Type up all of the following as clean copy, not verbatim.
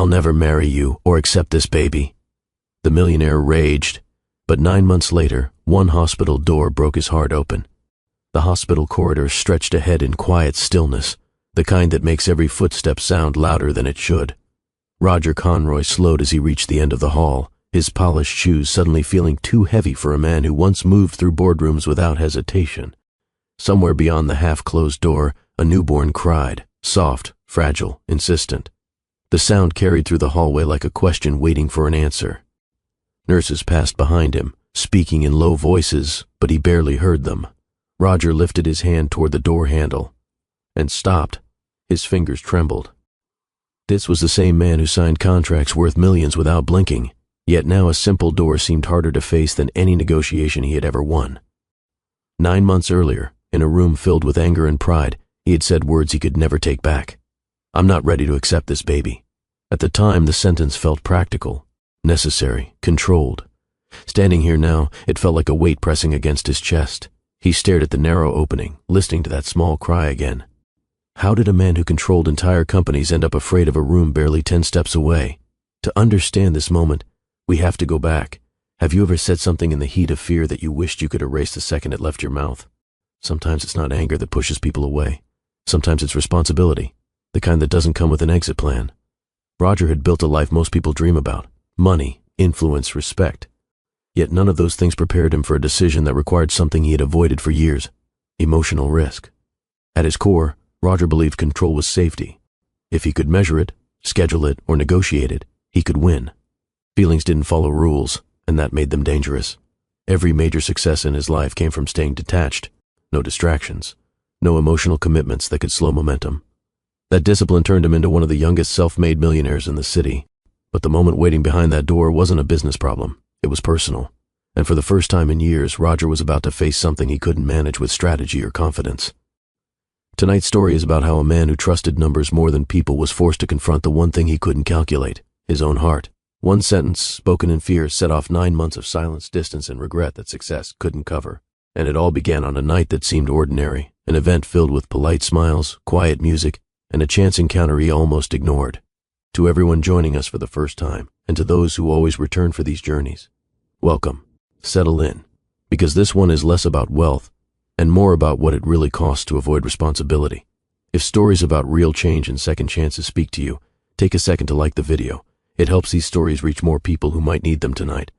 never marry you or accept this baby." The millionaire raged, but 9 months later, one hospital door broke his heart open. The hospital corridor stretched ahead in quiet stillness, the kind that makes every footstep sound louder than it should. Roger Conroy slowed as he reached the end of the hall, his polished shoes suddenly feeling too heavy for a man who once moved through boardrooms without hesitation. Somewhere beyond the half-closed door, a newborn cried, soft, fragile, insistent. The sound carried through the hallway like a question waiting for an answer. Nurses passed behind him, speaking in low voices, but he barely heard them. Roger lifted his hand toward the door handle and stopped. His fingers trembled. This was the same man who signed contracts worth millions without blinking, yet now a simple door seemed harder to face than any negotiation he had ever won. 9 months earlier, in a room filled with anger and pride, he had said words he could never take back. "I'm not ready to accept this baby." At the time, the sentence felt practical, necessary, controlled. Standing here now, it felt like a weight pressing against his chest. He stared at the narrow opening, listening to that small cry again. How did a man who controlled entire companies end up afraid of a room barely 10 steps away? To understand this moment, we have to go back. Have you ever said something in the heat of fear that you wished you could erase the second it left your mouth? Sometimes it's not anger that pushes people away. Sometimes it's responsibility, the kind that doesn't come with an exit plan. Roger had built a life most people dream about: money, influence, respect. Yet none of those things prepared him for a decision that required something he had avoided for years: emotional risk. At his core, Roger believed control was safety. If he could measure it, schedule it, or negotiate it, he could win. Feelings didn't follow rules, and that made them dangerous. Every major success in his life came from staying detached. No distractions, no emotional commitments that could slow momentum. That discipline turned him into one of the youngest self-made millionaires in the city. But the moment waiting behind that door wasn't a business problem. It was personal. And for the first time in years, Roger was about to face something he couldn't manage with strategy or confidence. Tonight's story is about how a man who trusted numbers more than people was forced to confront the one thing he couldn't calculate: his own heart. One sentence, spoken in fear, set off 9 months of silence, distance, and regret that success couldn't cover. And it all began on a night that seemed ordinary, an event filled with polite smiles, quiet music, and a chance encounter he almost ignored. To everyone joining us for the first time, and to those who always return for these journeys, welcome. Settle in, because this one is less about wealth and more about what it really costs to avoid responsibility. If stories about real change and second chances speak to you, take a second to like the video. It helps these stories reach more people who might need them tonight.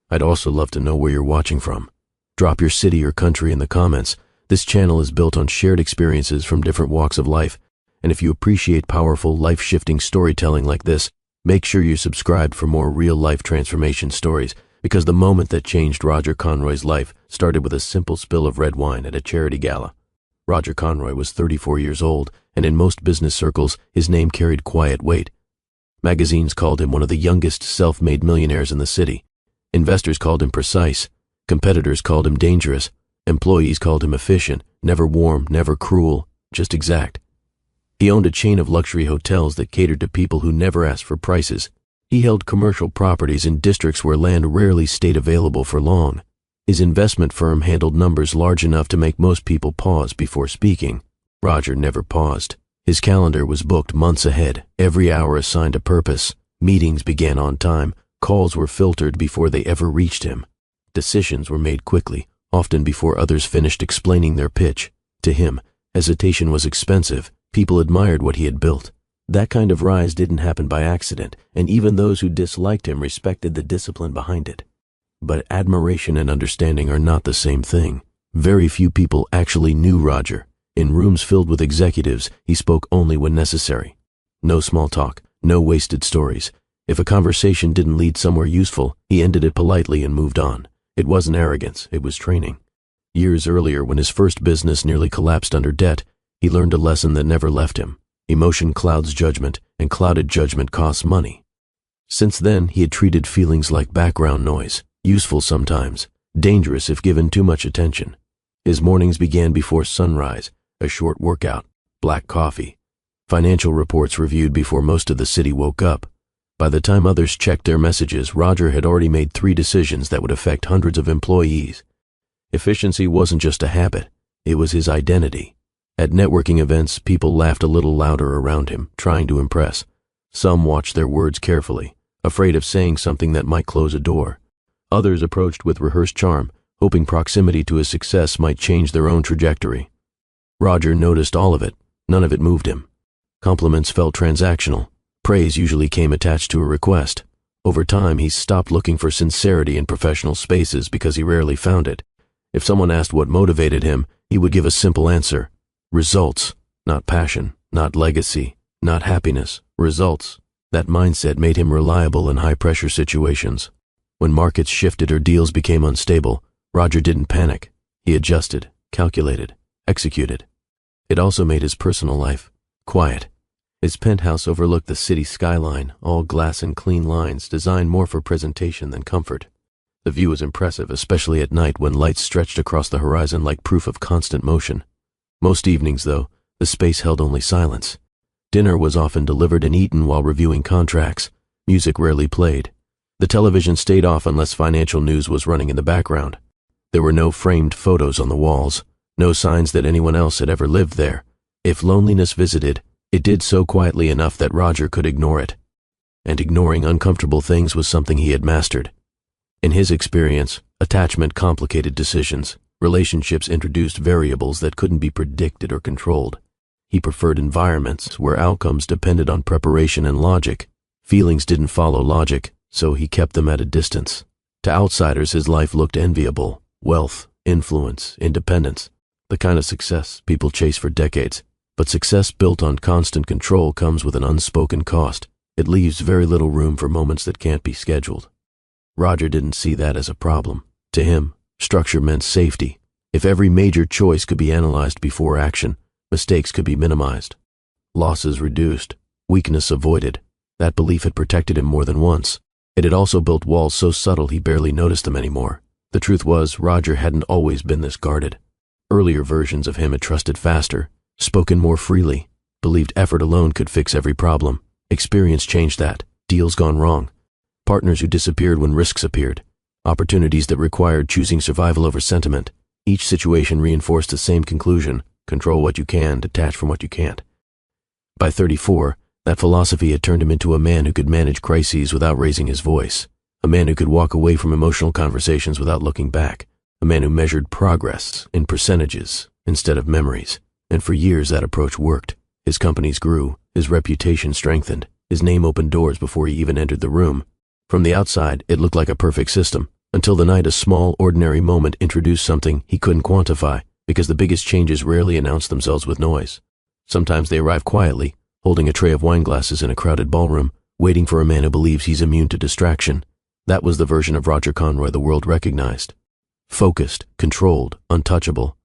I'd also love to know where you're watching from. Drop your city or country in the comments. This channel is built on shared experiences from different walks of life, and if you appreciate powerful, life-shifting storytelling like this, make sure you're subscribed for more real-life transformation stories, because the moment that changed Roger Conroy's life started with a simple spill of red wine at a charity gala. Roger Conroy was 34 years old, and in most business circles, his name carried quiet weight. Magazines called him one of the youngest self-made millionaires in the city. Investors called him precise. Competitors called him dangerous. Employees called him efficient, never warm, never cruel, just exact. He owned a chain of luxury hotels that catered to people who never asked for prices. He held commercial properties in districts where land rarely stayed available for long. His investment firm handled numbers large enough to make most people pause before speaking. Roger never paused. His calendar was booked months ahead, every hour assigned a purpose. Meetings began on time, calls were filtered before they ever reached him. Decisions were made quickly, often before others finished explaining their pitch. To him, hesitation was expensive. People admired what he had built. That kind of rise didn't happen by accident, and even those who disliked him respected the discipline behind it. But admiration and understanding are not the same thing. Very few people actually knew Roger. In rooms filled with executives, he spoke only when necessary. No small talk, no wasted stories. If a conversation didn't lead somewhere useful, he ended it politely and moved on. It wasn't arrogance, it was training. Years earlier, when his first business nearly collapsed under debt, he learned a lesson that never left him. Emotion clouds judgment, and clouded judgment costs money. Since then, he had treated feelings like background noise, useful sometimes, dangerous if given too much attention. His mornings began before sunrise, a short workout, black coffee, financial reports reviewed before most of the city woke up. By the time others checked their messages, Roger had already made 3 decisions that would affect hundreds of employees. Efficiency wasn't just a habit, it was his identity. At networking events, people laughed a little louder around him, trying to impress. Some watched their words carefully, afraid of saying something that might close a door. Others approached with rehearsed charm, hoping proximity to his success might change their own trajectory. Roger noticed all of it. None of it moved him. Compliments felt transactional. Praise usually came attached to a request. Over time, he stopped looking for sincerity in professional spaces because he rarely found it. If someone asked what motivated him, he would give a simple answer. Results. Not passion, not legacy, not happiness. Results. That mindset made him reliable in high-pressure situations. When markets shifted or deals became unstable, Roger didn't panic. He adjusted, calculated, executed. It also made his personal life quiet. His penthouse overlooked the city skyline, all glass and clean lines, designed more for presentation than comfort. The view was impressive, especially at night when lights stretched across the horizon like proof of constant motion. Most evenings, though, the space held only silence. Dinner was often delivered and eaten while reviewing contracts. Music rarely played. The television stayed off unless financial news was running in the background. There were no framed photos on the walls, no signs that anyone else had ever lived there. If loneliness visited, it did so quietly enough that Roger could ignore it. And ignoring uncomfortable things was something he had mastered. In his experience, attachment complicated decisions. Relationships introduced variables that couldn't be predicted or controlled. He preferred environments where outcomes depended on preparation and logic. Feelings didn't follow logic, so he kept them at a distance. To outsiders, his life looked enviable. Wealth, influence, independence. The kind of success people chase for decades. But success built on constant control comes with an unspoken cost. It leaves very little room for moments that can't be scheduled. Roger didn't see that as a problem. To him, structure meant safety. If every major choice could be analyzed before action, mistakes could be minimized. Losses reduced. Weakness avoided. That belief had protected him more than once. It had also built walls so subtle he barely noticed them anymore. The truth was, Roger hadn't always been this guarded. Earlier versions of him had trusted faster, spoken more freely, believed effort alone could fix every problem. Experience changed that. Deals gone wrong. Partners who disappeared when risks appeared. Opportunities that required choosing survival over sentiment. Each situation reinforced the same conclusion: control what you can, detach from what you can't. By 34, that philosophy had turned him into a man who could manage crises without raising his voice. A man who could walk away from emotional conversations without looking back. A man who measured progress in percentages instead of memories. And for years that approach worked. His companies grew, his reputation strengthened, his name opened doors before he even entered the room. From the outside, it looked like a perfect system, until the night a small, ordinary moment introduced something he couldn't quantify, because the biggest changes rarely announced themselves with noise. Sometimes they arrive quietly, holding a tray of wine glasses in a crowded ballroom, waiting for a man who believes he's immune to distraction. That was the version of Roger Conroy the world recognized. Focused, controlled, untouchable.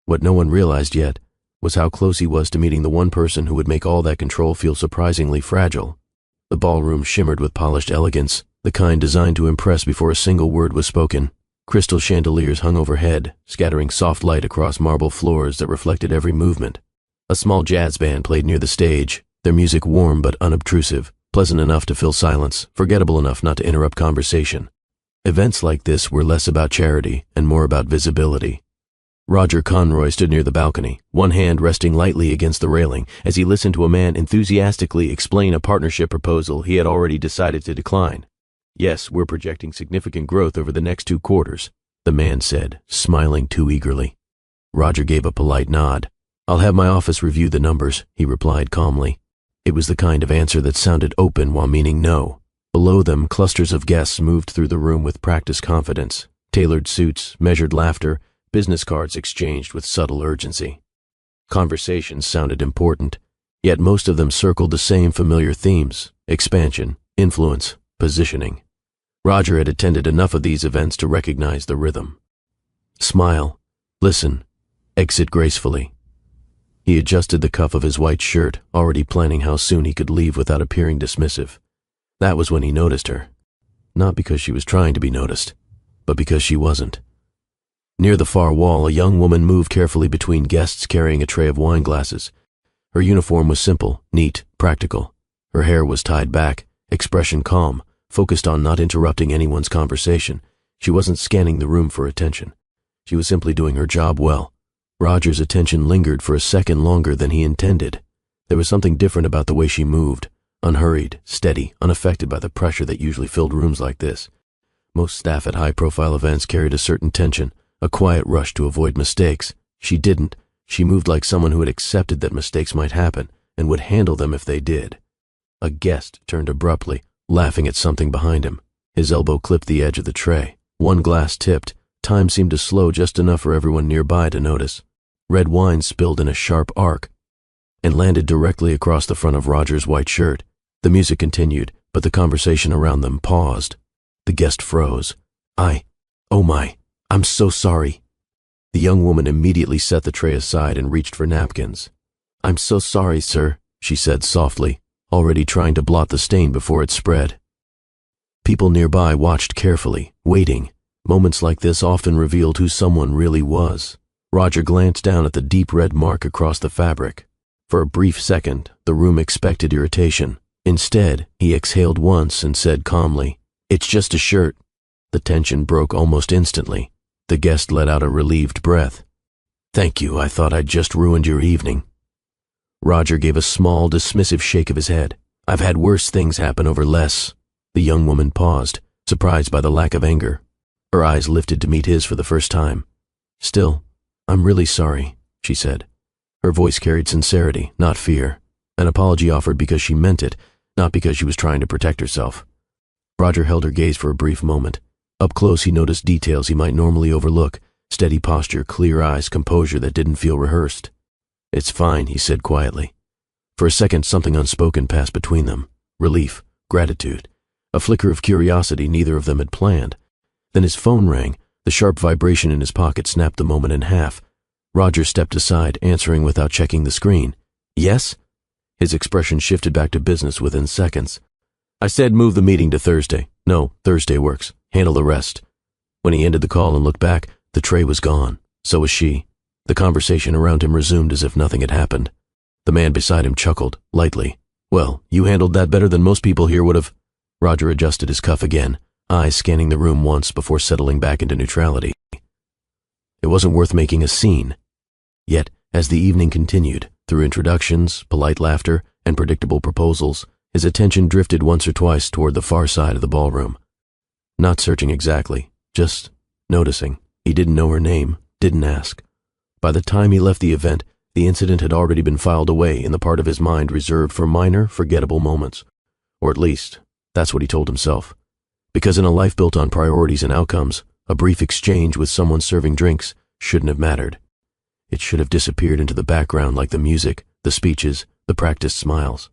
What no one realized yet was how close he was to meeting the one person who would make all that control feel surprisingly fragile. The ballroom shimmered with polished elegance, the kind designed to impress before a single word was spoken. Crystal chandeliers hung overhead, scattering soft light across marble floors that reflected every movement. A small jazz band played near the stage, their music warm but unobtrusive, pleasant enough to fill silence, forgettable enough not to interrupt conversation. Events like this were less about charity and more about visibility. Roger Conroy stood near the balcony, one hand resting lightly against the railing as he listened to a man enthusiastically explain a partnership proposal he had already decided to decline. "Yes, we're projecting significant growth over the next 2 quarters, the man said, smiling too eagerly. Roger gave a polite nod. "I'll have my office review the numbers," he replied calmly. It was the kind of answer that sounded open while meaning no. Below them, clusters of guests moved through the room with practiced confidence. Tailored suits, measured laughter, business cards exchanged with subtle urgency. Conversations sounded important, yet most of them circled the same familiar themes: expansion, influence, positioning. Roger had attended enough of these events to recognize the rhythm. Smile, listen, exit gracefully. He adjusted the cuff of his white shirt, already planning how soon he could leave without appearing dismissive. That was when he noticed her. Not because she was trying to be noticed, but because she wasn't. Near the far wall, a young woman moved carefully between guests carrying a tray of wine glasses. Her uniform was simple, neat, practical. Her hair was tied back, expression calm, focused on not interrupting anyone's conversation. She wasn't scanning the room for attention. She was simply doing her job well. Roger's attention lingered for a second longer than he intended. There was something different about the way she moved, unhurried, steady, unaffected by the pressure that usually filled rooms like this. Most staff at high-profile events carried a certain tension, a quiet rush to avoid mistakes. She didn't. She moved like someone who had accepted that mistakes might happen and would handle them if they did. A guest turned abruptly, laughing at something behind him. His elbow clipped the edge of the tray. One glass tipped. Time seemed to slow just enough for everyone nearby to notice. Red wine spilled in a sharp arc and landed directly across the front of Roger's white shirt. The music continued, but the conversation around them paused. The guest froze. Oh my, I'm so sorry. The young woman immediately set the tray aside and reached for napkins. I'm so sorry, sir, she said softly, already trying to blot the stain before it spread. People nearby watched carefully, waiting. Moments like this often revealed who someone really was. Roger glanced down at the deep red mark across the fabric. For a brief second, the room expected irritation. Instead, he exhaled once and said calmly, "It's just a shirt." The tension broke almost instantly. The guest let out a relieved breath. "Thank you, I thought I'd just ruined your evening." Roger gave a small, dismissive shake of his head. "I've had worse things happen over less." The young woman paused, surprised by the lack of anger. Her eyes lifted to meet his for the first time. "Still, I'm really sorry," she said. Her voice carried sincerity, not fear. An apology offered because she meant it, not because she was trying to protect herself. Roger held her gaze for a brief moment. Up close he noticed details he might normally overlook: steady posture, clear eyes, composure that didn't feel rehearsed. "It's fine," he said quietly. For a second something unspoken passed between them. Relief, gratitude, a flicker of curiosity neither of them had planned. Then his phone rang. The sharp vibration in his pocket snapped the moment in half. Roger stepped aside, answering without checking the screen. "Yes?" His expression shifted back to business within seconds. "I said move the meeting to Thursday." "No, Thursday works. Handle the rest." When he ended the call and looked back, the tray was gone. So was she. The conversation around him resumed as if nothing had happened. The man beside him chuckled, lightly. "Well, you handled that better than most people here would have." Roger adjusted his cuff again, eyes scanning the room once before settling back into neutrality. It wasn't worth making a scene. Yet, as the evening continued, through introductions, polite laughter, and predictable proposals, his attention drifted once or twice toward the far side of the ballroom. Not searching exactly, just noticing. He didn't know her name, didn't ask. By the time he left the event, the incident had already been filed away in the part of his mind reserved for minor, forgettable moments. Or at least, that's what he told himself. Because in a life built on priorities and outcomes, a brief exchange with someone serving drinks shouldn't have mattered. It should have disappeared into the background like the music, the speeches, the practiced smiles.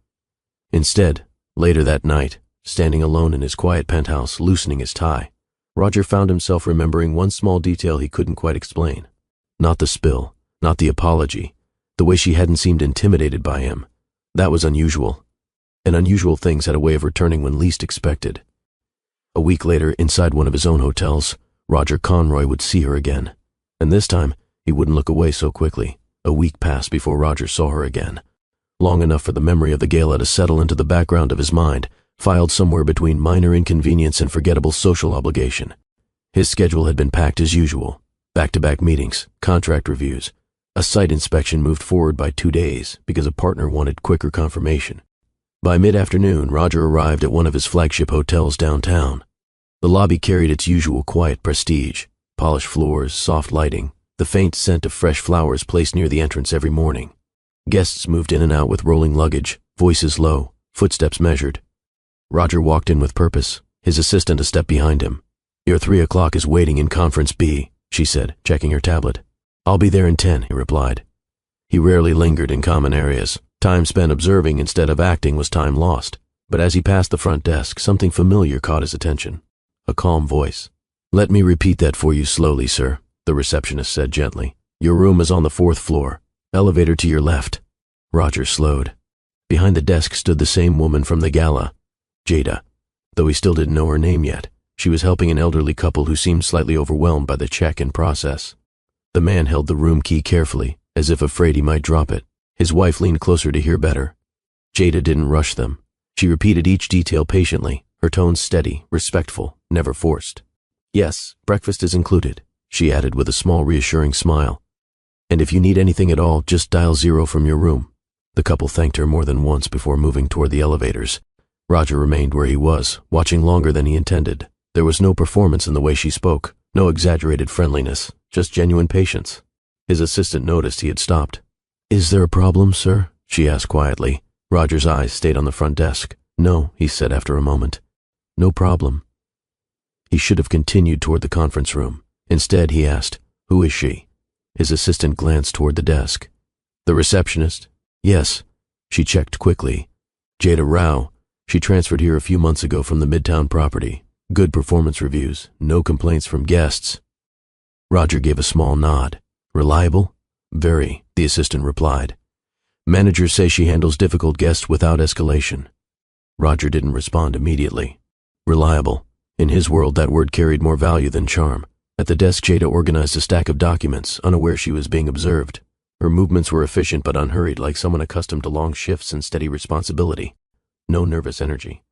Instead, later that night, standing alone in his quiet penthouse, loosening his tie, Roger found himself remembering one small detail he couldn't quite explain. Not the spill, not the apology, the way she hadn't seemed intimidated by him. That was unusual. And unusual things had a way of returning when least expected. A week later, inside one of his own hotels, Roger Conroy would see her again. And this time, he wouldn't look away so quickly. A week passed before Roger saw her again. Long enough for the memory of the gala to settle into the background of his mind, filed somewhere between minor inconvenience and forgettable social obligation. His schedule had been packed as usual. Back-to-back meetings, contract reviews. A site inspection moved forward by 2 days because a partner wanted quicker confirmation. By mid-afternoon, Roger arrived at one of his flagship hotels downtown. The lobby carried its usual quiet prestige: polished floors, soft lighting, the faint scent of fresh flowers placed near the entrance every morning. Guests moved in and out with rolling luggage, voices low, footsteps measured. Roger walked in with purpose, his assistant a step behind him. "Your 3 o'clock is waiting in Conference B," she said, checking her tablet. "I'll be there in 10, he replied. He rarely lingered in common areas. Time spent observing instead of acting was time lost. But as he passed the front desk, something familiar caught his attention. A calm voice. "Let me repeat that for you slowly, sir," the receptionist said gently. "Your room is on the 4th floor. Elevator to your left." Roger slowed. Behind the desk stood the same woman from the gala, Jada. Though he still didn't know her name yet, she was helping an elderly couple who seemed slightly overwhelmed by the check-in process. The man held the room key carefully, as if afraid he might drop it. His wife leaned closer to hear better. Jada didn't rush them. She repeated each detail patiently, her tone steady, respectful, never forced. "Yes, breakfast is included," she added with a small reassuring smile. "And if you need anything at all, just dial 0 from your room." The couple thanked her more than once before moving toward the elevators. Roger remained where he was, watching longer than he intended. There was no performance in the way she spoke, no exaggerated friendliness, just genuine patience. His assistant noticed he had stopped. "Is there a problem, sir?" she asked quietly. Roger's eyes stayed on the front desk. "No," he said after a moment. "No problem." He should have continued toward the conference room. Instead, he asked, "Who is she?" His assistant glanced toward the desk. "The receptionist?" "Yes." She checked quickly. "Jada Rao. She transferred here a few months ago from the Midtown property. Good performance reviews, no complaints from guests." Roger gave a small nod. "Reliable?" "Very," the assistant replied. "Managers say she handles difficult guests without escalation." Roger didn't respond immediately. Reliable. In his world, that word carried more value than charm. At the desk, Jada organized a stack of documents, unaware she was being observed. Her movements were efficient but unhurried, like someone accustomed to long shifts and steady responsibility. No nervous energy.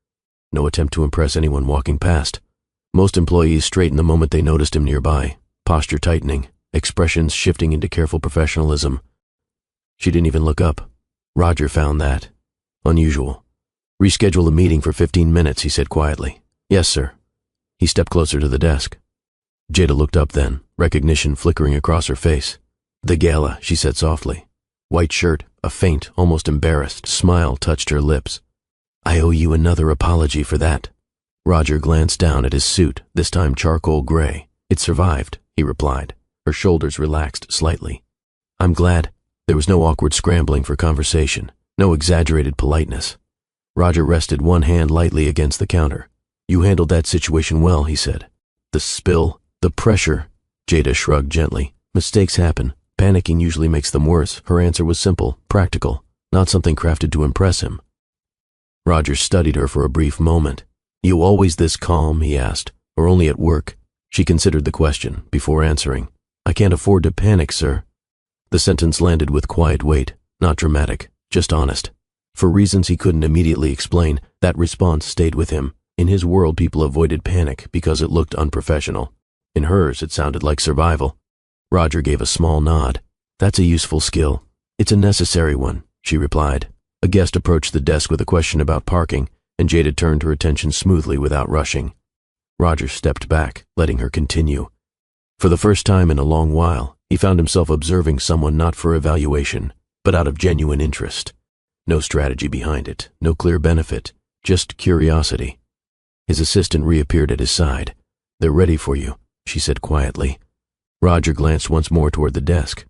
No attempt to impress anyone walking past. Most employees straightened the moment they noticed him nearby, posture tightening, expressions shifting into careful professionalism. She didn't even look up. Roger found that unusual. "Reschedule the meeting for 15 minutes, he said quietly. "Yes, sir." He stepped closer to the desk. Jada looked up then, recognition flickering across her face. "The gala," she said softly. White shirt, a faint, almost embarrassed smile touched her lips. "I owe you another apology for that." Roger glanced down at his suit, this time charcoal gray. "It survived," he replied. Her shoulders relaxed slightly. "I'm glad." There was no awkward scrambling for conversation, no exaggerated politeness. Roger rested one hand lightly against the counter. "You handled that situation well," he said. "The spill, the pressure." Jada shrugged gently. "Mistakes happen. Panicking usually makes them worse." Her answer was simple, practical, not something crafted to impress him. Roger studied her for a brief moment. "You always this calm?" he asked. "Or only at work?" She considered the question before answering. "I can't afford to panic, sir." The sentence landed with quiet weight, not dramatic, just honest. For reasons he couldn't immediately explain, that response stayed with him. In his world, people avoided panic because it looked unprofessional. In hers, it sounded like survival. Roger gave a small nod. "That's a useful skill. It's a necessary one," she replied. A guest approached the desk with a question about parking, and Jada turned her attention smoothly without rushing. Roger stepped back, letting her continue. For the first time in a long while, he found himself observing someone not for evaluation, but out of genuine interest. No strategy behind it, no clear benefit, just curiosity. His assistant reappeared at his side. "They're ready for you," she said quietly. Roger glanced once more toward the desk.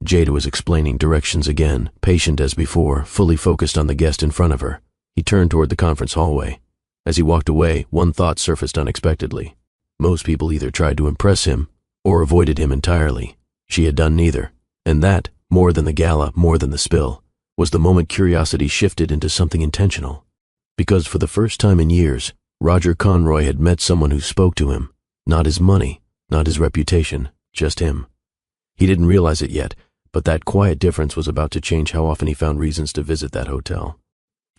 Jada was explaining directions again, patient as before, fully focused on the guest in front of her. He turned toward the conference hallway. As he walked away, one thought surfaced unexpectedly. Most people either tried to impress him or avoided him entirely. She had done neither, and that, more than the gala, more than the spill, was the moment curiosity shifted into something intentional. Because for the first time in years, Roger Conroy had met someone who spoke to him. Not his money, not his reputation, just him. He didn't realize it yet, but that quiet difference was about to change how often he found reasons to visit that hotel.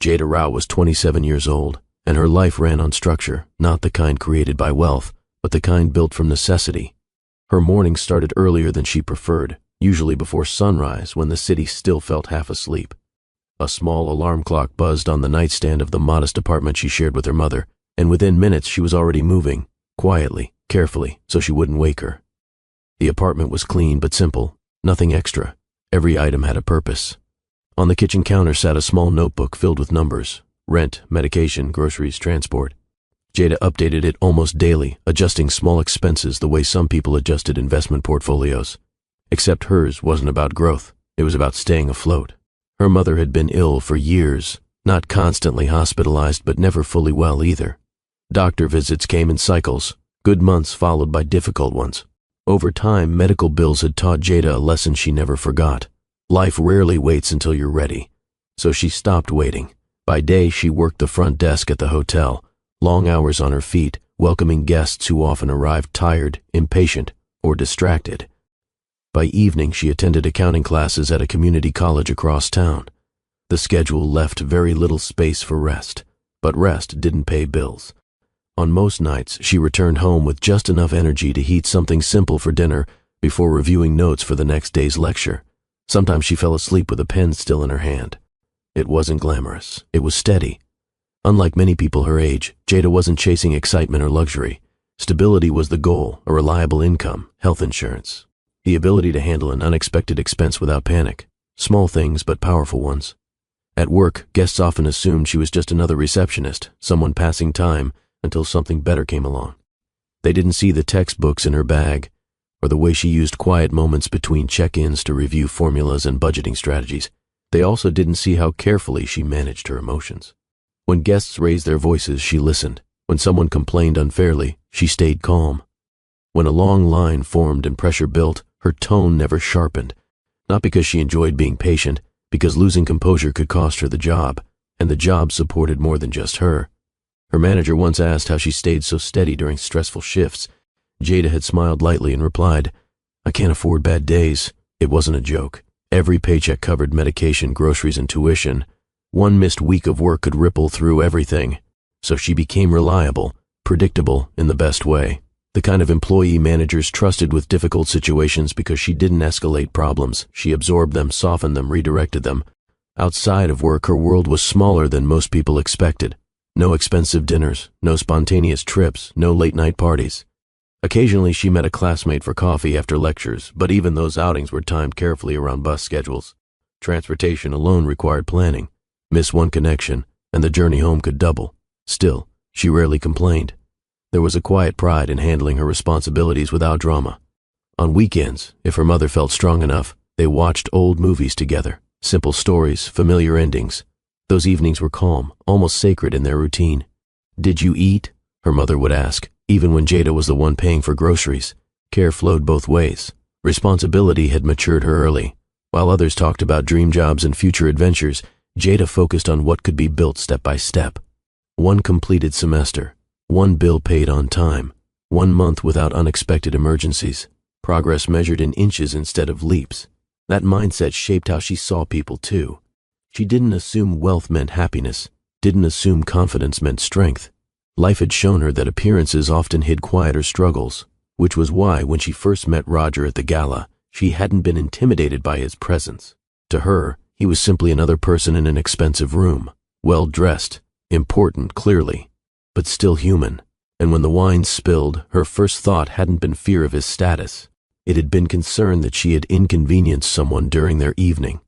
Jada Rao was 27 years old, and her life ran on structure, not the kind created by wealth, but the kind built from necessity. Her mornings started earlier than she preferred, usually before sunrise when the city still felt half asleep. A small alarm clock buzzed on the nightstand of the modest apartment she shared with her mother, and within minutes she was already moving, quietly, carefully, so she wouldn't wake her. The apartment was clean but simple, nothing extra. Every item had a purpose. On the kitchen counter sat a small notebook filled with numbers: rent, medication, groceries, transport. Jada updated it almost daily, adjusting small expenses the way some people adjusted investment portfolios. Except hers wasn't about growth. It was about staying afloat. Her mother had been ill for years, not constantly hospitalized, but never fully well either. Doctor visits came in cycles, good months followed by difficult ones. Over time, medical bills had taught Jada a lesson she never forgot. Life rarely waits until you're ready. So she stopped waiting. By day, she worked the front desk at the hotel, long hours on her feet, welcoming guests who often arrived tired, impatient, or distracted. By evening, she attended accounting classes at a community college across town. The schedule left very little space for rest, but rest didn't pay bills. On most nights, she returned home with just enough energy to heat something simple for dinner before reviewing notes for the next day's lecture. Sometimes she fell asleep with a pen still in her hand. It wasn't glamorous. It was steady. Unlike many people her age, Jada wasn't chasing excitement or luxury. Stability was the goal, a reliable income, health insurance, the ability to handle an unexpected expense without panic. Small things, but powerful ones. At work, guests often assumed she was just another receptionist, someone passing time until something better came along. They didn't see the textbooks in her bag, or the way she used quiet moments between check-ins to review formulas and budgeting strategies. They also didn't see how carefully she managed her emotions. When guests raised their voices, she listened. When someone complained unfairly, she stayed calm. When a long line formed and pressure built, her tone never sharpened. Not because she enjoyed being patient, because losing composure could cost her the job, and the job supported more than just her. Her manager once asked how she stayed so steady during stressful shifts. Jada had smiled lightly and replied, "I can't afford bad days." It wasn't a joke. Every paycheck covered medication, groceries, and tuition. One missed week of work could ripple through everything. So she became reliable, predictable in the best way. The kind of employee managers trusted with difficult situations because she didn't escalate problems. She absorbed them, softened them, redirected them. Outside of work, her world was smaller than most people expected. No expensive dinners, no spontaneous trips, no late-night parties. Occasionally, she met a classmate for coffee after lectures, but even those outings were timed carefully around bus schedules. Transportation alone required planning. Miss one connection, and the journey home could double. Still, she rarely complained. There was a quiet pride in handling her responsibilities without drama. On weekends, if her mother felt strong enough, they watched old movies together. Simple stories, familiar endings. Those evenings were calm, almost sacred in their routine. "Did you eat?" her mother would ask, even when Jada was the one paying for groceries. Care flowed both ways. Responsibility had matured her early. While others talked about dream jobs and future adventures, Jada focused on what could be built step by step. One completed semester, one bill paid on time, 1 month without unexpected emergencies, progress measured in inches instead of leaps. That mindset shaped how she saw people too. She didn't assume wealth meant happiness, didn't assume confidence meant strength. Life had shown her that appearances often hid quieter struggles, which was why when she first met Roger at the gala, she hadn't been intimidated by his presence. To her, he was simply another person in an expensive room, well-dressed, important clearly, but still human. And when the wine spilled, her first thought hadn't been fear of his status. It had been concern that she had inconvenienced someone during their evening.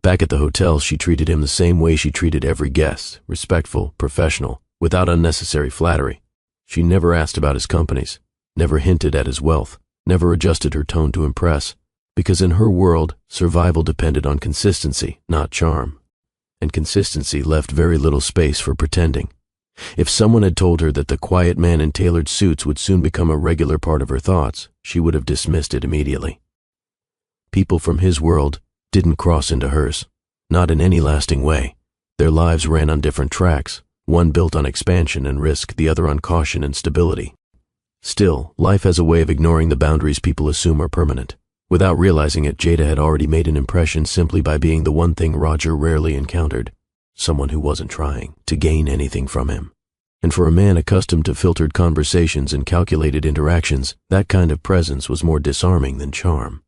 Back at the hotel, she treated him the same way she treated every guest, respectful, professional, without unnecessary flattery. She never asked about his companies, never hinted at his wealth, never adjusted her tone to impress, because in her world, survival depended on consistency, not charm. And consistency left very little space for pretending. If someone had told her that the quiet man in tailored suits would soon become a regular part of her thoughts, she would have dismissed it immediately. People from his world didn't cross into hers, not in any lasting way. Their lives ran on different tracks, one built on expansion and risk, the other on caution and stability. Still, life has a way of ignoring the boundaries people assume are permanent. Without realizing it, Jada had already made an impression simply by being the one thing Roger rarely encountered, someone who wasn't trying to gain anything from him. And for a man accustomed to filtered conversations and calculated interactions, that kind of presence was more disarming than charm.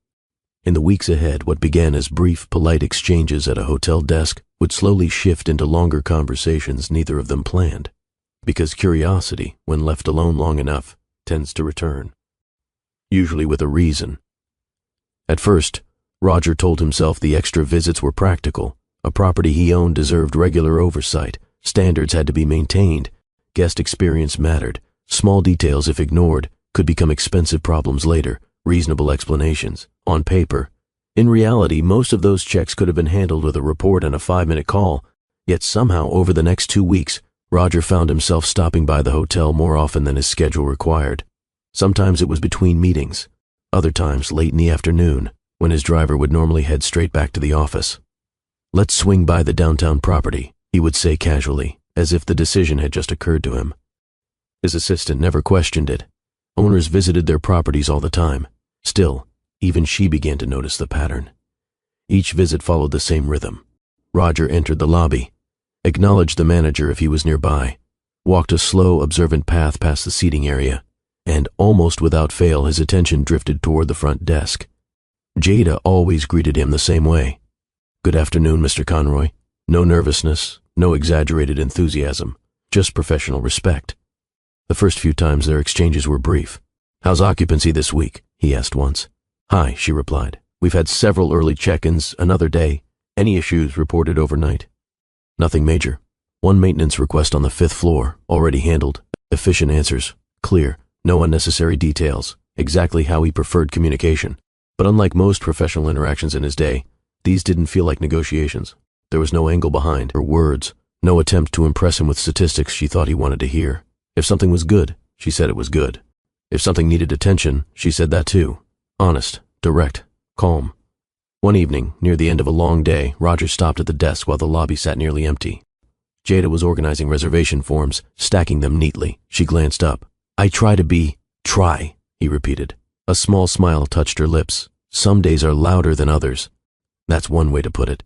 In the weeks ahead, what began as brief, polite exchanges at a hotel desk would slowly shift into longer conversations neither of them planned, because curiosity, when left alone long enough, tends to return, usually with a reason. At first, Roger told himself the extra visits were practical. A property he owned deserved regular oversight. Standards had to be maintained. Guest experience mattered. Small details, if ignored, could become expensive problems later. Reasonable explanations, on paper. In reality, most of those checks could have been handled with a report and a 5-minute call. Yet somehow, over the next 2 weeks, Roger found himself stopping by the hotel more often than his schedule required. Sometimes it was between meetings. Other times late in the afternoon, when his driver would normally head straight back to the office. "Let's swing by the downtown property," he would say casually, as if the decision had just occurred to him. His assistant never questioned it. Owners visited their properties all the time. Still, even she began to notice the pattern. Each visit followed the same rhythm. Roger entered the lobby, acknowledged the manager if he was nearby, walked a slow, observant path past the seating area, and almost without fail his attention drifted toward the front desk. Jada always greeted him the same way. "Good afternoon, Mr. Conroy." No nervousness, no exaggerated enthusiasm, just professional respect. The first few times their exchanges were brief. "How's occupancy this week?" he asked once. "High," she replied. "We've had several early check-ins, another day. Any issues reported overnight?" "Nothing major. One maintenance request on the 5th floor, already handled. Efficient answers, clear, no unnecessary details, exactly how he preferred communication." But unlike most professional interactions in his day, these didn't feel like negotiations. There was no angle behind her words, no attempt to impress him with statistics she thought he wanted to hear. If something was good, she said it was good. If something needed attention, she said that too. Honest, direct, calm. One evening, near the end of a long day, Roger stopped at the desk while the lobby sat nearly empty. Jada was organizing reservation forms, stacking them neatly. She glanced up. "I try to be..." "Try," he repeated. A small smile touched her lips. "Some days are louder than others." That's one way to put it.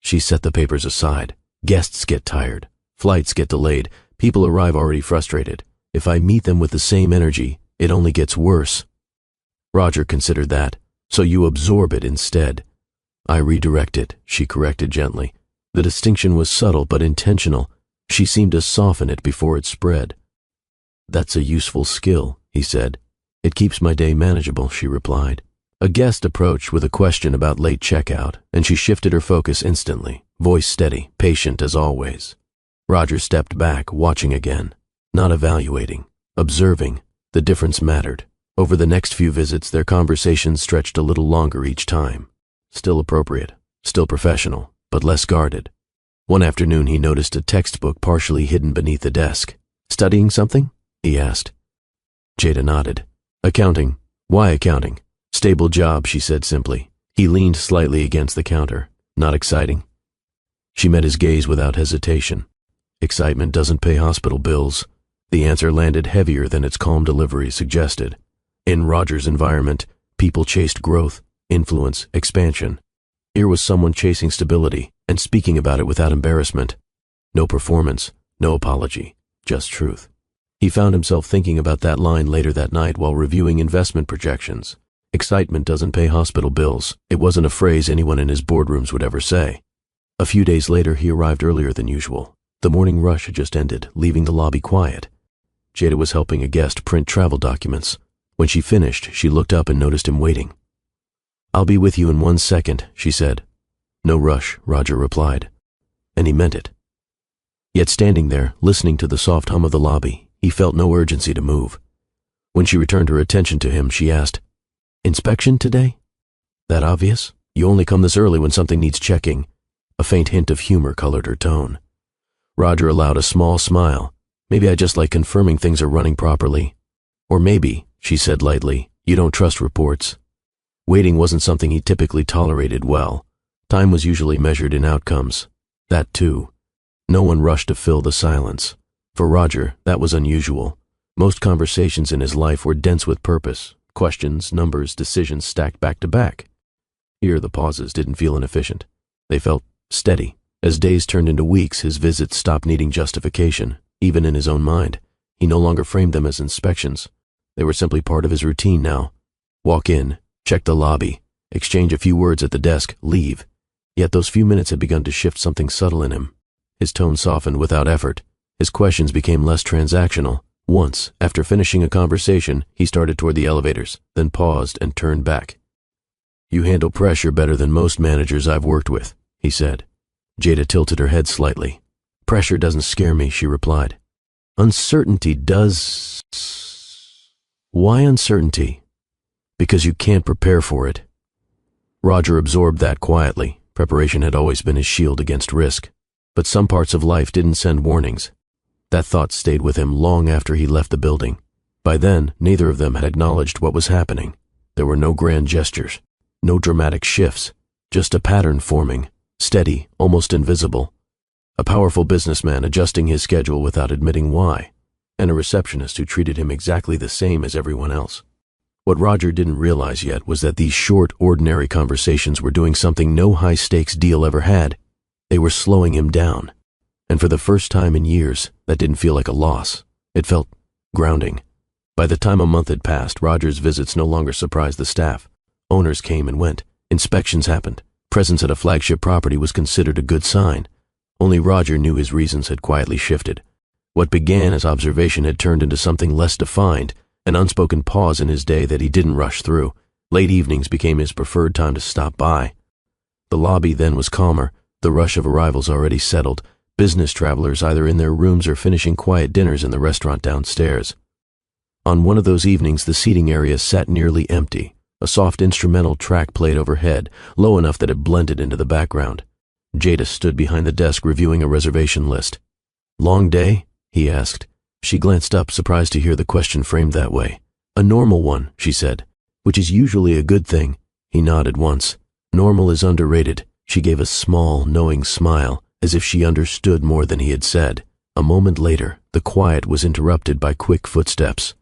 She set the papers aside. Guests get tired. Flights get delayed. People arrive already frustrated. If I meet them with the same energy, it only gets worse. Roger considered that. "So you absorb it instead." "I redirect it," she corrected gently. The distinction was subtle but intentional. She seemed to soften it before it spread. "That's a useful skill," he said. "It keeps my day manageable," she replied. A guest approached with a question about late checkout, and she shifted her focus instantly, voice steady, patient as always. Roger stepped back, watching again, not evaluating, observing. The difference mattered. Over the next few visits, their conversations stretched a little longer each time. Still appropriate, still professional, but less guarded. One afternoon he noticed a textbook partially hidden beneath the desk. "Studying something?" he asked. Jada nodded. "Accounting. Why accounting?" "Stable job," she said simply. He leaned slightly against the counter. "Not exciting?" She met his gaze without hesitation. "Excitement doesn't pay hospital bills." The answer landed heavier than its calm delivery suggested. In Roger's environment, people chased growth, influence, expansion. Here was someone chasing stability and speaking about it without embarrassment. No performance, no apology, just truth. He found himself thinking about that line later that night while reviewing investment projections. Excitement doesn't pay hospital bills. It wasn't a phrase anyone in his boardrooms would ever say. A few days later, he arrived earlier than usual. The morning rush had just ended, leaving the lobby quiet. Jada was helping a guest print travel documents. When she finished, she looked up and noticed him waiting. "I'll be with you in 1 second," she said. "No rush," Roger replied. And he meant it. Yet standing there, listening to the soft hum of the lobby, he felt no urgency to move. When she returned her attention to him, she asked, "Inspection today?" "That obvious? You only come this early when something needs checking." A faint hint of humor colored her tone. Roger allowed a small smile. "Maybe I just like confirming things are running properly." "Or maybe," she said lightly, "you don't trust reports." Waiting wasn't something he typically tolerated well. Time was usually measured in outcomes. That too. No one rushed to fill the silence. For Roger, that was unusual. Most conversations in his life were dense with purpose. Questions, numbers, decisions stacked back to back. Here the pauses didn't feel inefficient. They felt steady. As days turned into weeks, his visits stopped needing justification, even in his own mind. He no longer framed them as inspections. They were simply part of his routine now. Walk in, check the lobby, exchange a few words at the desk, leave. Yet those few minutes had begun to shift something subtle in him. His tone softened without effort. His questions became less transactional. Once, after finishing a conversation, he started toward the elevators, then paused and turned back. "You handle pressure better than most managers I've worked with," he said. Jada tilted her head slightly. "Pressure doesn't scare me," she replied. "Uncertainty does." "Why uncertainty?" "Because you can't prepare for it." Roger absorbed that quietly. Preparation had always been his shield against risk. But some parts of life didn't send warnings. That thought stayed with him long after he left the building. By then, neither of them had acknowledged what was happening. There were no grand gestures, no dramatic shifts, just a pattern forming, steady, almost invisible. A powerful businessman adjusting his schedule without admitting why, and a receptionist who treated him exactly the same as everyone else. What Roger didn't realize yet was that these short, ordinary conversations were doing something no high-stakes deal ever had. They were slowing him down. And for the first time in years, that didn't feel like a loss. It felt grounding. By the time a month had passed, Roger's visits no longer surprised the staff. Owners came and went. Inspections happened. Presence at a flagship property was considered a good sign. Only Roger knew his reasons had quietly shifted. What began as observation had turned into something less defined, an unspoken pause in his day that he didn't rush through. Late evenings became his preferred time to stop by. The lobby then was calmer, the rush of arrivals already settled, business travelers either in their rooms or finishing quiet dinners in the restaurant downstairs. On one of those evenings, the seating area sat nearly empty. A soft instrumental track played overhead, low enough that it blended into the background. Jada stood behind the desk reviewing a reservation list. "Long day?" he asked. She glanced up, surprised to hear the question framed that way. "A normal one," she said, "which is usually a good thing." He nodded once. "Normal is underrated." She gave a small, knowing smile, as if she understood more than he had said. A moment later, the quiet was interrupted by quick footsteps.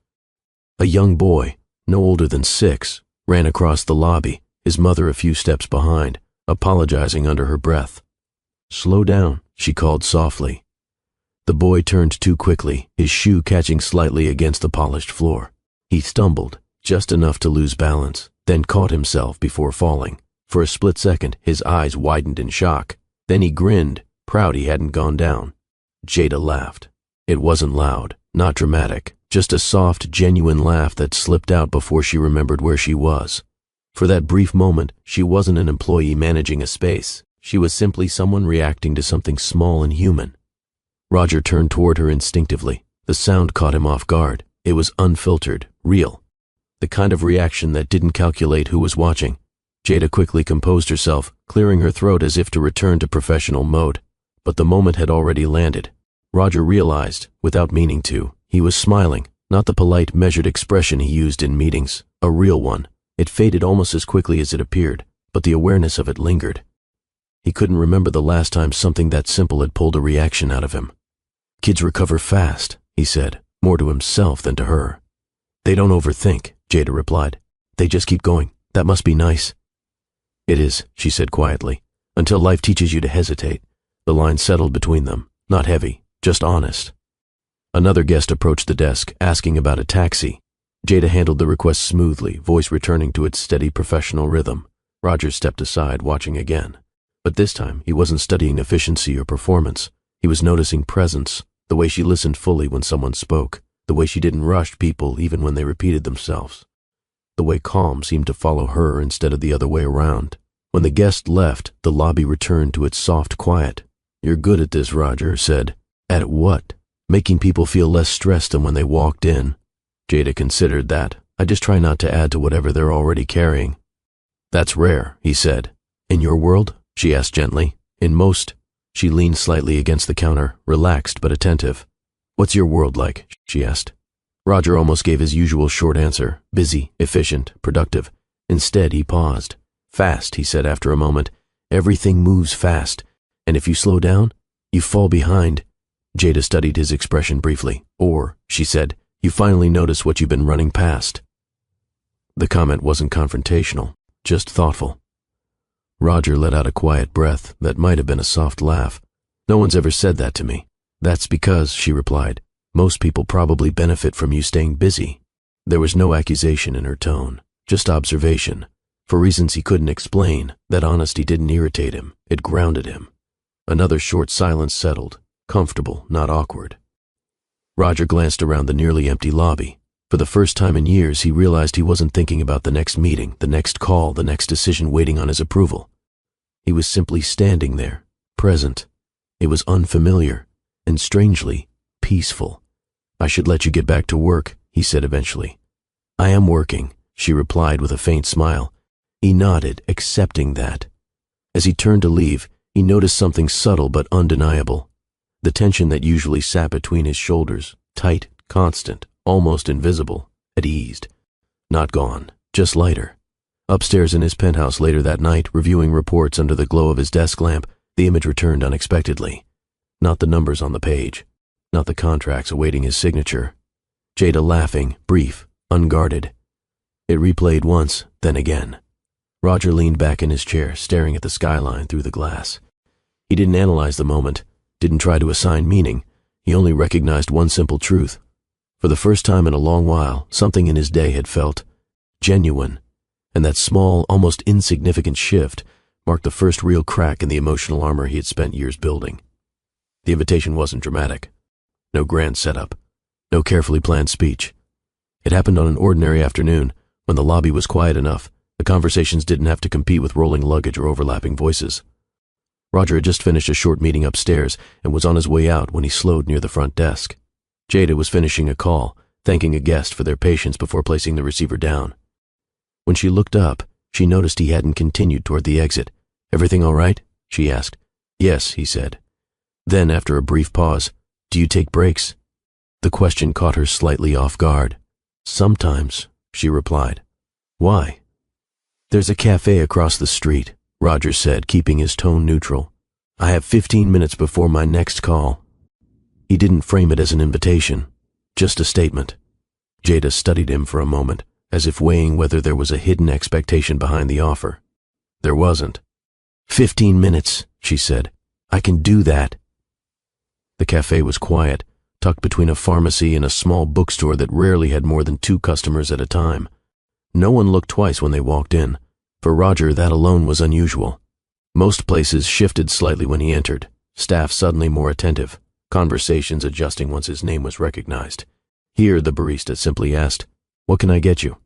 A young boy, no older than 6, ran across the lobby, his mother a few steps behind, apologizing under her breath. "Slow down," she called softly. The boy turned too quickly, his shoe catching slightly against the polished floor. He stumbled, just enough to lose balance, then caught himself before falling. For a split second, his eyes widened in shock. Then he grinned, proud he hadn't gone down. Jada laughed. It wasn't loud, not dramatic, just a soft, genuine laugh that slipped out before she remembered where she was. For that brief moment, she wasn't an employee managing a space. She was simply someone reacting to something small and human. Roger turned toward her instinctively. The sound caught him off guard. It was unfiltered, real. The kind of reaction that didn't calculate who was watching. Jada quickly composed herself, clearing her throat as if to return to professional mode. But the moment had already landed. Roger realized, without meaning to, he was smiling, not the polite, measured expression he used in meetings, a real one. It faded almost as quickly as it appeared, but the awareness of it lingered. He couldn't remember the last time something that simple had pulled a reaction out of him. "Kids recover fast," he said, more to himself than to her. "They don't overthink," Jada replied. "They just keep going. That must be nice." "It is," she said quietly, "until life teaches you to hesitate." The line settled between them, not heavy, just honest. Another guest approached the desk, asking about a taxi. Jada handled the request smoothly, voice returning to its steady professional rhythm. Roger stepped aside, watching again. But this time, he wasn't studying efficiency or performance. He was noticing presence, the way she listened fully when someone spoke, the way she didn't rush people even when they repeated themselves, the way calm seemed to follow her instead of the other way around. When the guest left, the lobby returned to its soft quiet. "You're good at this," Roger said. "At what?" "Making people feel less stressed than when they walked in." Jada considered that. "I just try not to add to whatever they're already carrying." "That's rare," he said. "In your world?" she asked gently. "In most." She leaned slightly against the counter, relaxed but attentive. "What's your world like?" she asked. Roger almost gave his usual short answer, busy, efficient, productive. Instead, he paused. "Fast," he said after a moment. "Everything moves fast, and if you slow down, you fall behind." Jada studied his expression briefly. "Or," she said, "you finally notice what you've been running past." The comment wasn't confrontational, just thoughtful. Roger let out a quiet breath that might have been a soft laugh. "No one's ever said that to me." "That's because," she replied, "most people probably benefit from you staying busy." There was no accusation in her tone, just observation. For reasons he couldn't explain, that honesty didn't irritate him, it grounded him. Another short silence settled, comfortable, not awkward. Roger glanced around the nearly empty lobby. For the first time in years, he realized he wasn't thinking about the next meeting, the next call, the next decision waiting on his approval. He was simply standing there, present. It was unfamiliar, and strangely, peaceful. "I should let you get back to work," he said eventually. "I am working," she replied with a faint smile. He nodded, accepting that. As he turned to leave, he noticed something subtle but undeniable. The tension that usually sat between his shoulders, tight, constant, almost invisible, had eased. Not gone, just lighter. Upstairs in his penthouse later that night, reviewing reports under the glow of his desk lamp, the image returned unexpectedly. Not the numbers on the page, not the contracts awaiting his signature. Jada laughing, brief, unguarded. It replayed once, then again. Roger leaned back in his chair, staring at the skyline through the glass. He didn't analyze the moment, didn't try to assign meaning. He only recognized one simple truth. For the first time in a long while, something in his day had felt genuine, and that small, almost insignificant shift marked the first real crack in the emotional armor he had spent years building. The invitation wasn't dramatic. No grand setup. No carefully planned speech. It happened on an ordinary afternoon, when the lobby was quiet enough. The conversations didn't have to compete with rolling luggage or overlapping voices. Roger had just finished a short meeting upstairs and was on his way out when he slowed near the front desk. Jada was finishing a call, thanking a guest for their patience before placing the receiver down. When she looked up, she noticed he hadn't continued toward the exit. "Everything all right?" she asked. "Yes," he said. Then, after a brief pause, "Do you take breaks?" The question caught her slightly off guard. "Sometimes," she replied. "Why?" "There's a cafe across the street," Roger said, keeping his tone neutral. "I have 15 minutes before my next call." He didn't frame it as an invitation, just a statement. Jada studied him for a moment, as if weighing whether there was a hidden expectation behind the offer. There wasn't. 15 minutes, she said. "I can do that." The cafe was quiet, tucked between a pharmacy and a small bookstore that rarely had more than 2 customers at a time. No one looked twice when they walked in. For Roger, that alone was unusual. Most places shifted slightly when he entered, staff suddenly more attentive, conversations adjusting once his name was recognized. Here, the barista simply asked, "What can I get you?"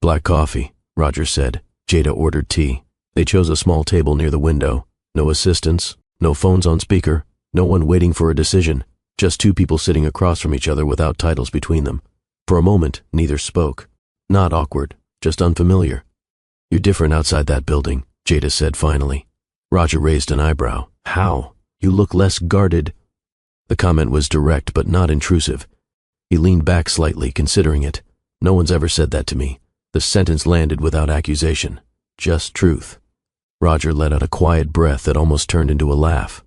"Black coffee," Roger said. Jada ordered tea. They chose a small table near the window. No assistants, no phones on speaker, no one waiting for a decision, just 2 people sitting across from each other without titles between them. For a moment, neither spoke. Not awkward, just unfamiliar. "You're different outside that building," Jada said finally. Roger raised an eyebrow. "How? You look less guarded." The comment was direct but not intrusive. He leaned back slightly, considering it. No one's ever said that to me. The sentence landed without accusation. Just truth. Roger let out a quiet breath that almost turned into a laugh.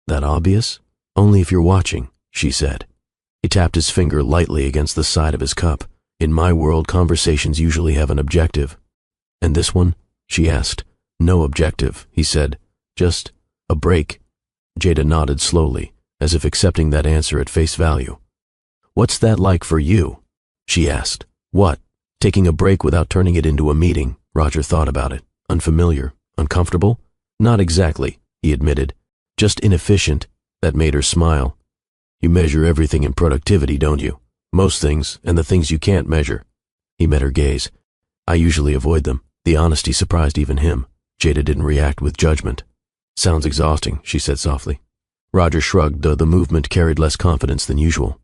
"That obvious? Only if you're watching," she said. He tapped his finger lightly against the side of his cup. "In my world, conversations usually have an objective." "And this one?" she asked. "No objective," he said. "Just a break." Jada nodded slowly, as if accepting that answer at face value. "What's that like for you?" she asked. "What? Taking a break without turning it into a meeting?" Roger thought about it. "Unfamiliar? Uncomfortable?" "Not exactly," he admitted. "Just inefficient." That made her smile. "You measure everything in productivity, don't you? Most things, and the things you can't measure." He met her gaze. "I usually avoid them." The honesty surprised even him. Jada didn't react with judgment. "Sounds exhausting," she said softly. Roger shrugged, though the movement carried less confidence than usual.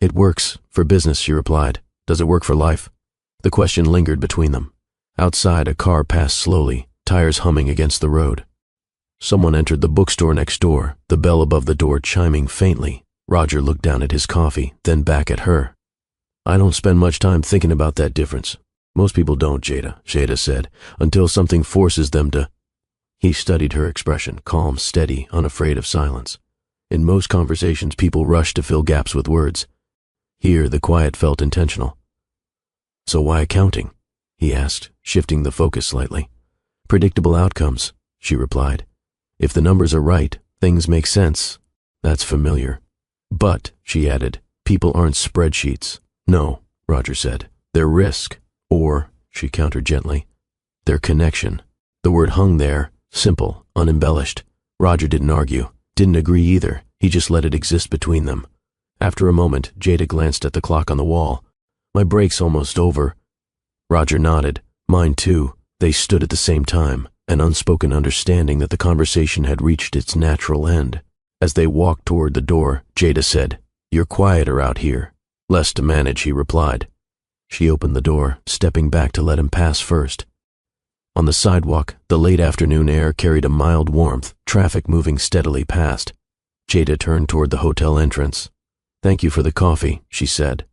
"It works for business," she replied. "Does it work for life?" The question lingered between them. Outside, a car passed slowly, tires humming against the road. Someone entered the bookstore next door, the bell above the door chiming faintly. Roger looked down at his coffee, then back at her. "I don't spend much time thinking about that difference." "Most people don't, Jada said, "until something forces them to." He studied her expression, calm, steady, unafraid of silence. In most conversations, people rush to fill gaps with words. Here, the quiet felt intentional. "So why accounting?" he asked, shifting the focus slightly. "Predictable outcomes," she replied. "If the numbers are right, things make sense." "That's familiar." "But," she added, "people aren't spreadsheets." "No," Roger said. "They're risk. Or," she countered gently, "their connection." The word hung there, simple, unembellished. Roger didn't argue, didn't agree either. He just let it exist between them. After a moment, Jada glanced at the clock on the wall. "My break's almost over." Roger nodded. "Mine too." They stood at the same time, an unspoken understanding that the conversation had reached its natural end. As they walked toward the door, Jada said, "You're quieter out here." "Less to manage," he replied. She opened the door, stepping back to let him pass first. On the sidewalk, the late afternoon air carried a mild warmth, traffic moving steadily past. Jada turned toward the hotel entrance. "Thank you for the coffee," she said.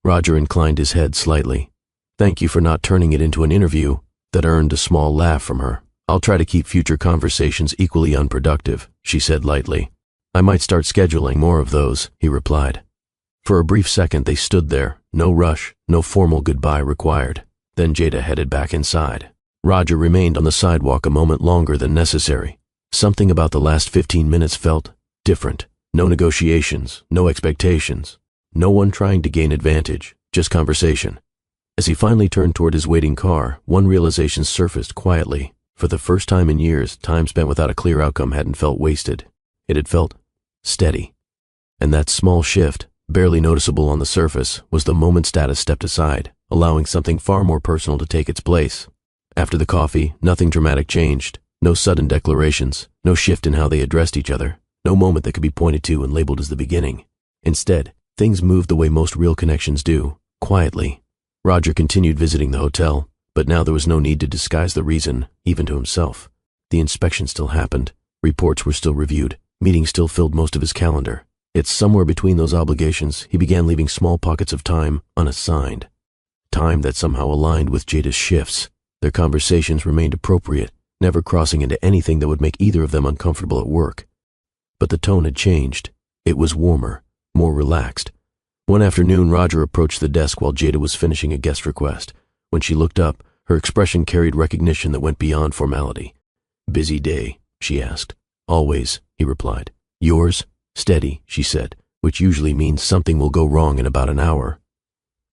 Roger inclined his head slightly. "Thank you for not turning it into an interview." That earned a small laugh from her. "I'll try to keep future conversations equally unproductive," she said lightly. "I might start scheduling more of those," he replied. For a brief second they stood there, no rush, no formal goodbye required. Then Jada headed back inside. Roger remained on the sidewalk a moment longer than necessary. Something about the last 15 minutes felt different. No negotiations, no expectations. No one trying to gain advantage, just conversation. As he finally turned toward his waiting car, one realization surfaced quietly. For the first time in years, time spent without a clear outcome hadn't felt wasted. It had felt steady. And that small shift, barely noticeable on the surface, was the moment status stepped aside, allowing something far more personal to take its place. After the coffee, nothing dramatic changed. No sudden declarations, no shift in how they addressed each other, no moment that could be pointed to and labeled as the beginning. Instead, things moved the way most real connections do, quietly. Roger continued visiting the hotel, but now there was no need to disguise the reason, even to himself. The inspection still happened, reports were still reviewed, meetings still filled most of his calendar. Yet somewhere between those obligations, he began leaving small pockets of time unassigned. Time that somehow aligned with Jada's shifts. Their conversations remained appropriate, never crossing into anything that would make either of them uncomfortable at work. But the tone had changed. It was warmer, more relaxed. One afternoon, Roger approached the desk while Jada was finishing a guest request. When she looked up, her expression carried recognition that went beyond formality. "Busy day?" she asked. "Always," he replied. "Yours?" "Steady," she said, which usually means something will go wrong in about an hour.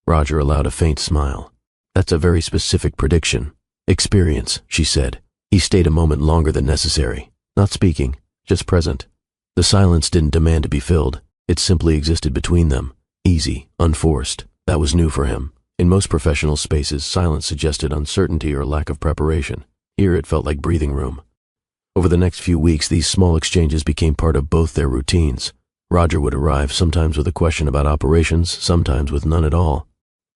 Roger allowed a faint smile. "That's a very specific prediction." "Experience," she said. He stayed a moment longer than necessary, not speaking, just present. The silence didn't demand to be filled. It simply existed between them, easy, unforced. That was new for him. In most professional spaces, silence suggested uncertainty or lack of preparation. Here it felt like breathing room. Over the next few weeks, these small exchanges became part of both their routines. Roger would arrive, sometimes with a question about operations, sometimes with none at all.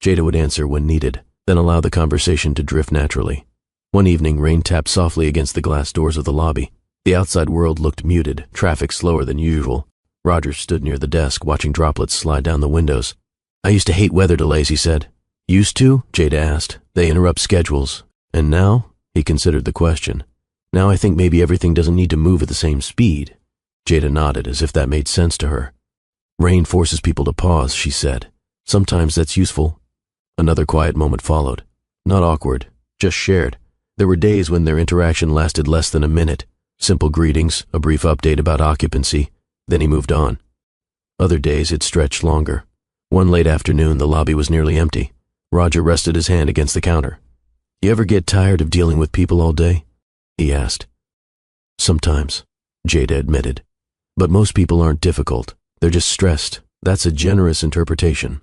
Jada would answer when needed, then allow the conversation to drift naturally. One evening, rain tapped softly against the glass doors of the lobby. The outside world looked muted, traffic slower than usual. Roger stood near the desk, watching droplets slide down the windows. "I used to hate weather delays," he said. "Used to?" Jada asked. "They interrupt schedules." "And now?" He considered the question. "Now I think maybe everything doesn't need to move at the same speed." Jada nodded, as if that made sense to her. "Rain forces people to pause," she said. "Sometimes that's useful." Another quiet moment followed. Not awkward, just shared. There were days when their interaction lasted less than a minute. Simple greetings, a brief update about occupancy, then he moved on. Other days it stretched longer. One late afternoon, the lobby was nearly empty. Roger rested his hand against the counter. "You ever get tired of dealing with people all day?" he asked. "Sometimes," Jada admitted. "But most people aren't difficult. They're just stressed. That's a generous interpretation."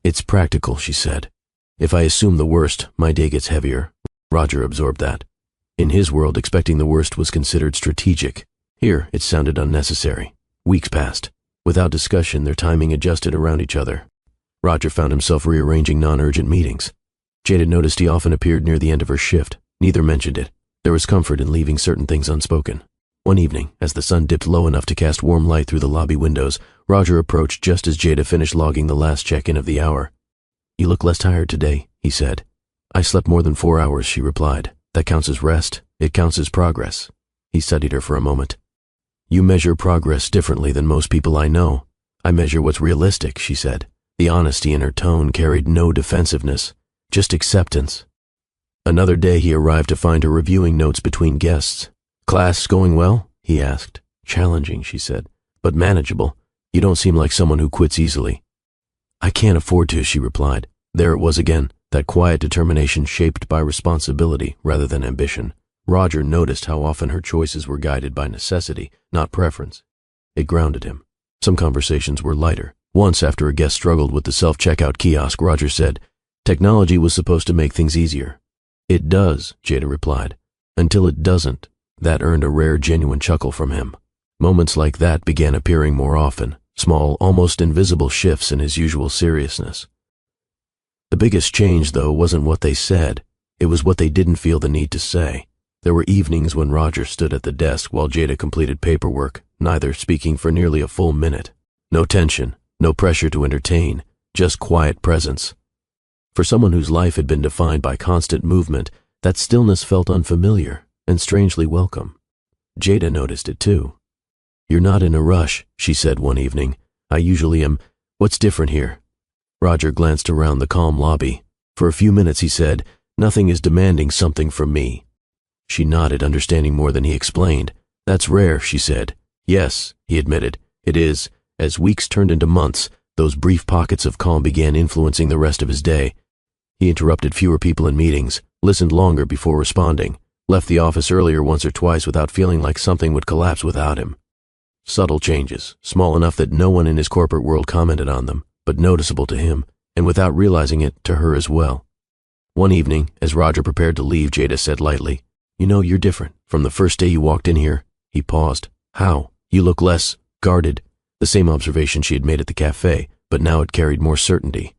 "It's practical," she said. "If I assume the worst, my day gets heavier." Roger absorbed that. In his world, expecting the worst was considered strategic. Here, it sounded unnecessary. Weeks passed. Without discussion, their timing adjusted around each other. Roger found himself rearranging non-urgent meetings. Jada noticed he often appeared near the end of her shift. Neither mentioned it. There was comfort in leaving certain things unspoken. One evening, as the sun dipped low enough to cast warm light through the lobby windows, Roger approached just as Jada finished logging the last check-in of the hour. "You look less tired today," he said. "I slept more than 4 hours," she replied. "That counts as rest. It counts as progress." He studied her for a moment. "You measure progress differently than most people I know." "I measure what's realistic," she said. The honesty in her tone carried no defensiveness, just acceptance. Another day he arrived to find her reviewing notes between guests. "Class going well?" he asked. "Challenging," she said, "but manageable. You don't seem like someone who quits easily." "I can't afford to," she replied. There it was again, that quiet determination shaped by responsibility rather than ambition. Roger noticed how often her choices were guided by necessity, not preference. It grounded him. Some conversations were lighter. Once, after a guest struggled with the self-checkout kiosk, Roger said, "Technology was supposed to make things easier." "It does," Jada replied. "Until it doesn't." That earned a rare, genuine chuckle from him. Moments like that began appearing more often, small, almost invisible shifts in his usual seriousness. The biggest change, though, wasn't what they said. It was what they didn't feel the need to say. There were evenings when Roger stood at the desk while Jada completed paperwork, neither speaking for nearly a full minute. No tension, no pressure to entertain, just quiet presence. For someone whose life had been defined by constant movement, that stillness felt unfamiliar and strangely welcome. Jada noticed it too. "You're not in a rush," she said one evening. "I usually am. What's different here?" Roger glanced around the calm lobby. For a few minutes he said, "Nothing is demanding something from me." She nodded, understanding more than he explained. "That's rare," she said. "Yes," he admitted, "it is." As weeks turned into months, those brief pockets of calm began influencing the rest of his day. He interrupted fewer people in meetings, listened longer before responding, left the office earlier once or twice without feeling like something would collapse without him. Subtle changes, small enough that no one in his corporate world commented on them, but noticeable to him, and without realizing it, to her as well. One evening, as Roger prepared to leave, Jada said lightly, "You know, you're different. From the first day you walked in here." He paused. "How? You look less guarded." The same observation she had made at the cafe, but now it carried more certainty.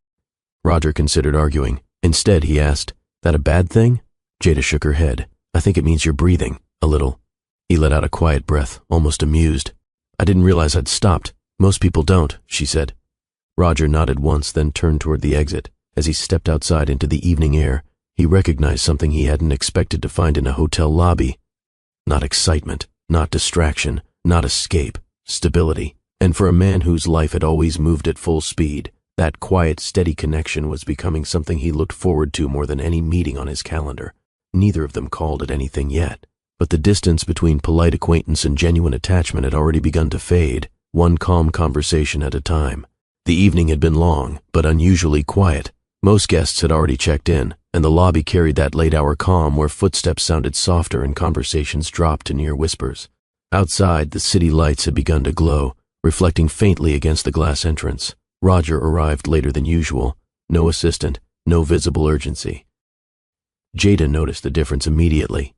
Roger considered arguing. Instead, he asked, "That a bad thing?" Jada shook her head. "I think it means you're breathing. A little." He let out a quiet breath, almost amused. "I didn't realize I'd stopped. Most people don't," she said. Roger nodded once, then turned toward the exit. As he stepped outside into the evening air, he recognized something he hadn't expected to find in a hotel lobby. Not excitement, not distraction, not escape, stability. And for a man whose life had always moved at full speed, that quiet, steady connection was becoming something he looked forward to more than any meeting on his calendar. Neither of them called it anything yet, but the distance between polite acquaintance and genuine attachment had already begun to fade, one calm conversation at a time. The evening had been long, but unusually quiet. Most guests had already checked in, and the lobby carried that late-hour calm where footsteps sounded softer and conversations dropped to near whispers. Outside, the city lights had begun to glow, reflecting faintly against the glass entrance. Roger arrived later than usual. No assistant, no visible urgency. Jada noticed the difference immediately.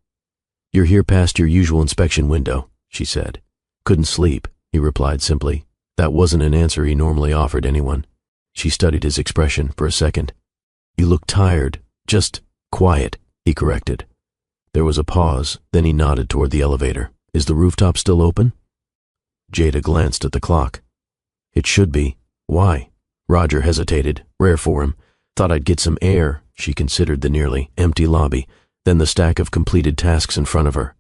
"You're here past your usual inspection window," she said. "Couldn't sleep," he replied simply. That wasn't an answer he normally offered anyone. She studied his expression for a second. "You look tired, just quiet," he corrected. There was a pause, then he nodded toward the elevator. "Is the rooftop still open?" Jada glanced at the clock. "It should be. Why?" Roger hesitated, rare for him. "Thought I'd get some air." She considered the nearly empty lobby, then the stack of completed tasks in front of her.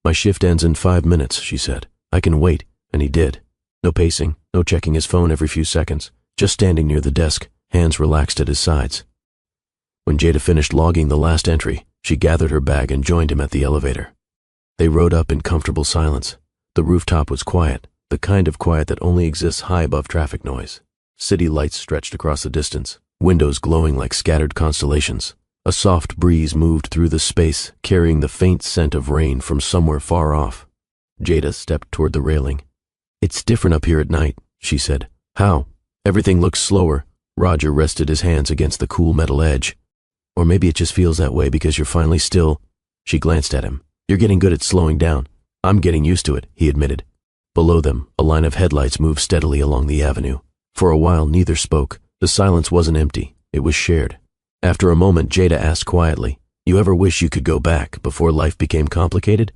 "My shift ends in 5 minutes," she said. "I can wait," and he did. No pacing, no checking his phone every few seconds, just standing near the desk, hands relaxed at his sides. When Jada finished logging the last entry, she gathered her bag and joined him at the elevator. They rode up in comfortable silence. The rooftop was quiet, the kind of quiet that only exists high above traffic noise. City lights stretched across the distance, windows glowing like scattered constellations. A soft breeze moved through the space, carrying the faint scent of rain from somewhere far off. Jada stepped toward the railing. "It's different up here at night," she said. "How?" "Everything looks slower." Roger rested his hands against the cool metal edge. "Or maybe it just feels that way because you're finally still." She glanced at him. "You're getting good at slowing down." "I'm getting used to it," he admitted. Below them, a line of headlights moved steadily along the avenue. For a while, neither spoke. The silence wasn't empty. It was shared. After a moment, Jada asked quietly, "You ever wish you could go back before life became complicated?"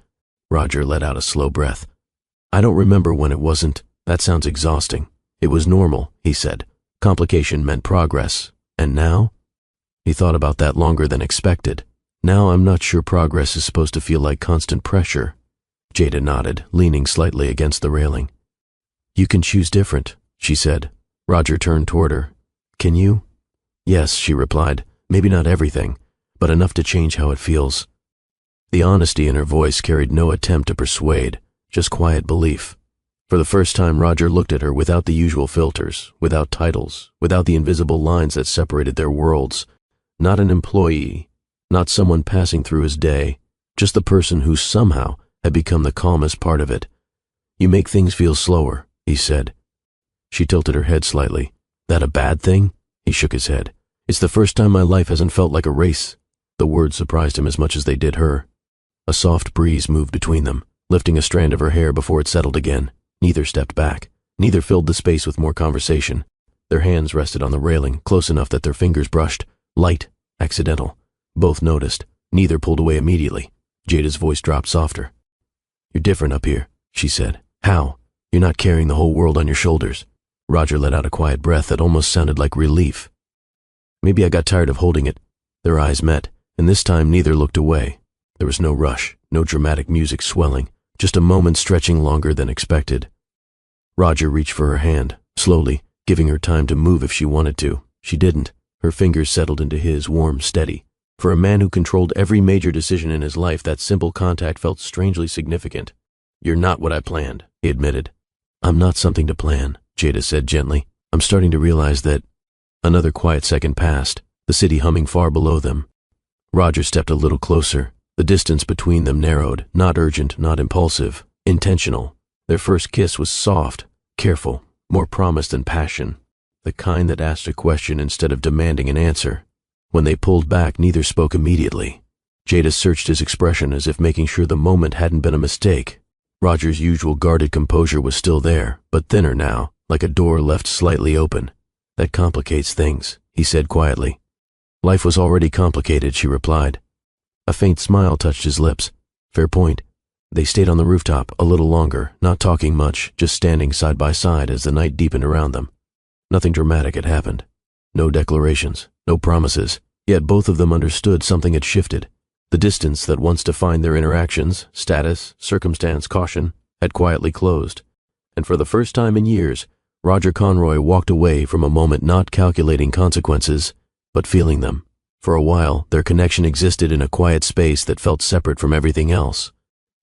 Roger let out a slow breath. "I don't remember when it wasn't. That sounds exhausting." "It was normal," he said. "Complication meant progress. And now?" He thought about that longer than expected. "Now I'm not sure progress is supposed to feel like constant pressure." Jada nodded, leaning slightly against the railing. "You can choose different," she said. Roger turned toward her. "Can you?" "Yes," she replied. "Maybe not everything, but enough to change how it feels." The honesty in her voice carried no attempt to persuade, just quiet belief. For the first time, Roger looked at her without the usual filters, without titles, without the invisible lines that separated their worlds. Not an employee, not someone passing through his day, just the person who somehow had become the calmest part of it. "You make things feel slower," he said. She tilted her head slightly. "That a bad thing?" He shook his head. "It's the first time my life hasn't felt like a race." The words surprised him as much as they did her. A soft breeze moved between them, lifting a strand of her hair before it settled again. Neither stepped back. Neither filled the space with more conversation. Their hands rested on the railing, close enough that their fingers brushed. Light, accidental. Both noticed. Neither pulled away immediately. Jada's voice dropped softer. "You're different up here," she said. "How? You're not carrying the whole world on your shoulders." Roger let out a quiet breath that almost sounded like relief. "Maybe I got tired of holding it." Their eyes met, and this time neither looked away. There was no rush, no dramatic music swelling, just a moment stretching longer than expected. Roger reached for her hand, slowly, giving her time to move if she wanted to. She didn't. Her fingers settled into his, warm, steady. For a man who controlled every major decision in his life, that simple contact felt strangely significant. "You're not what I planned," he admitted. "I'm not something to plan," Jada said gently. "I'm starting to realize that." Another quiet second passed, the city humming far below them. Roger stepped a little closer. The distance between them narrowed, not urgent, not impulsive, intentional. Their first kiss was soft, careful, more promise than passion, the kind that asked a question instead of demanding an answer. When they pulled back, neither spoke immediately. Jada searched his expression as if making sure the moment hadn't been a mistake. Roger's usual guarded composure was still there, but thinner now, like a door left slightly open. "That complicates things," he said quietly. "Life was already complicated," she replied. A faint smile touched his lips. "Fair point." They stayed on the rooftop a little longer, not talking much, just standing side by side as the night deepened around them. Nothing dramatic had happened. No declarations, no promises, yet both of them understood something had shifted. The distance that once defined their interactions, status, circumstance, caution, had quietly closed. And for the first time in years, Roger Conroy walked away from a moment not calculating consequences, but feeling them. For a while, their connection existed in a quiet space that felt separate from everything else.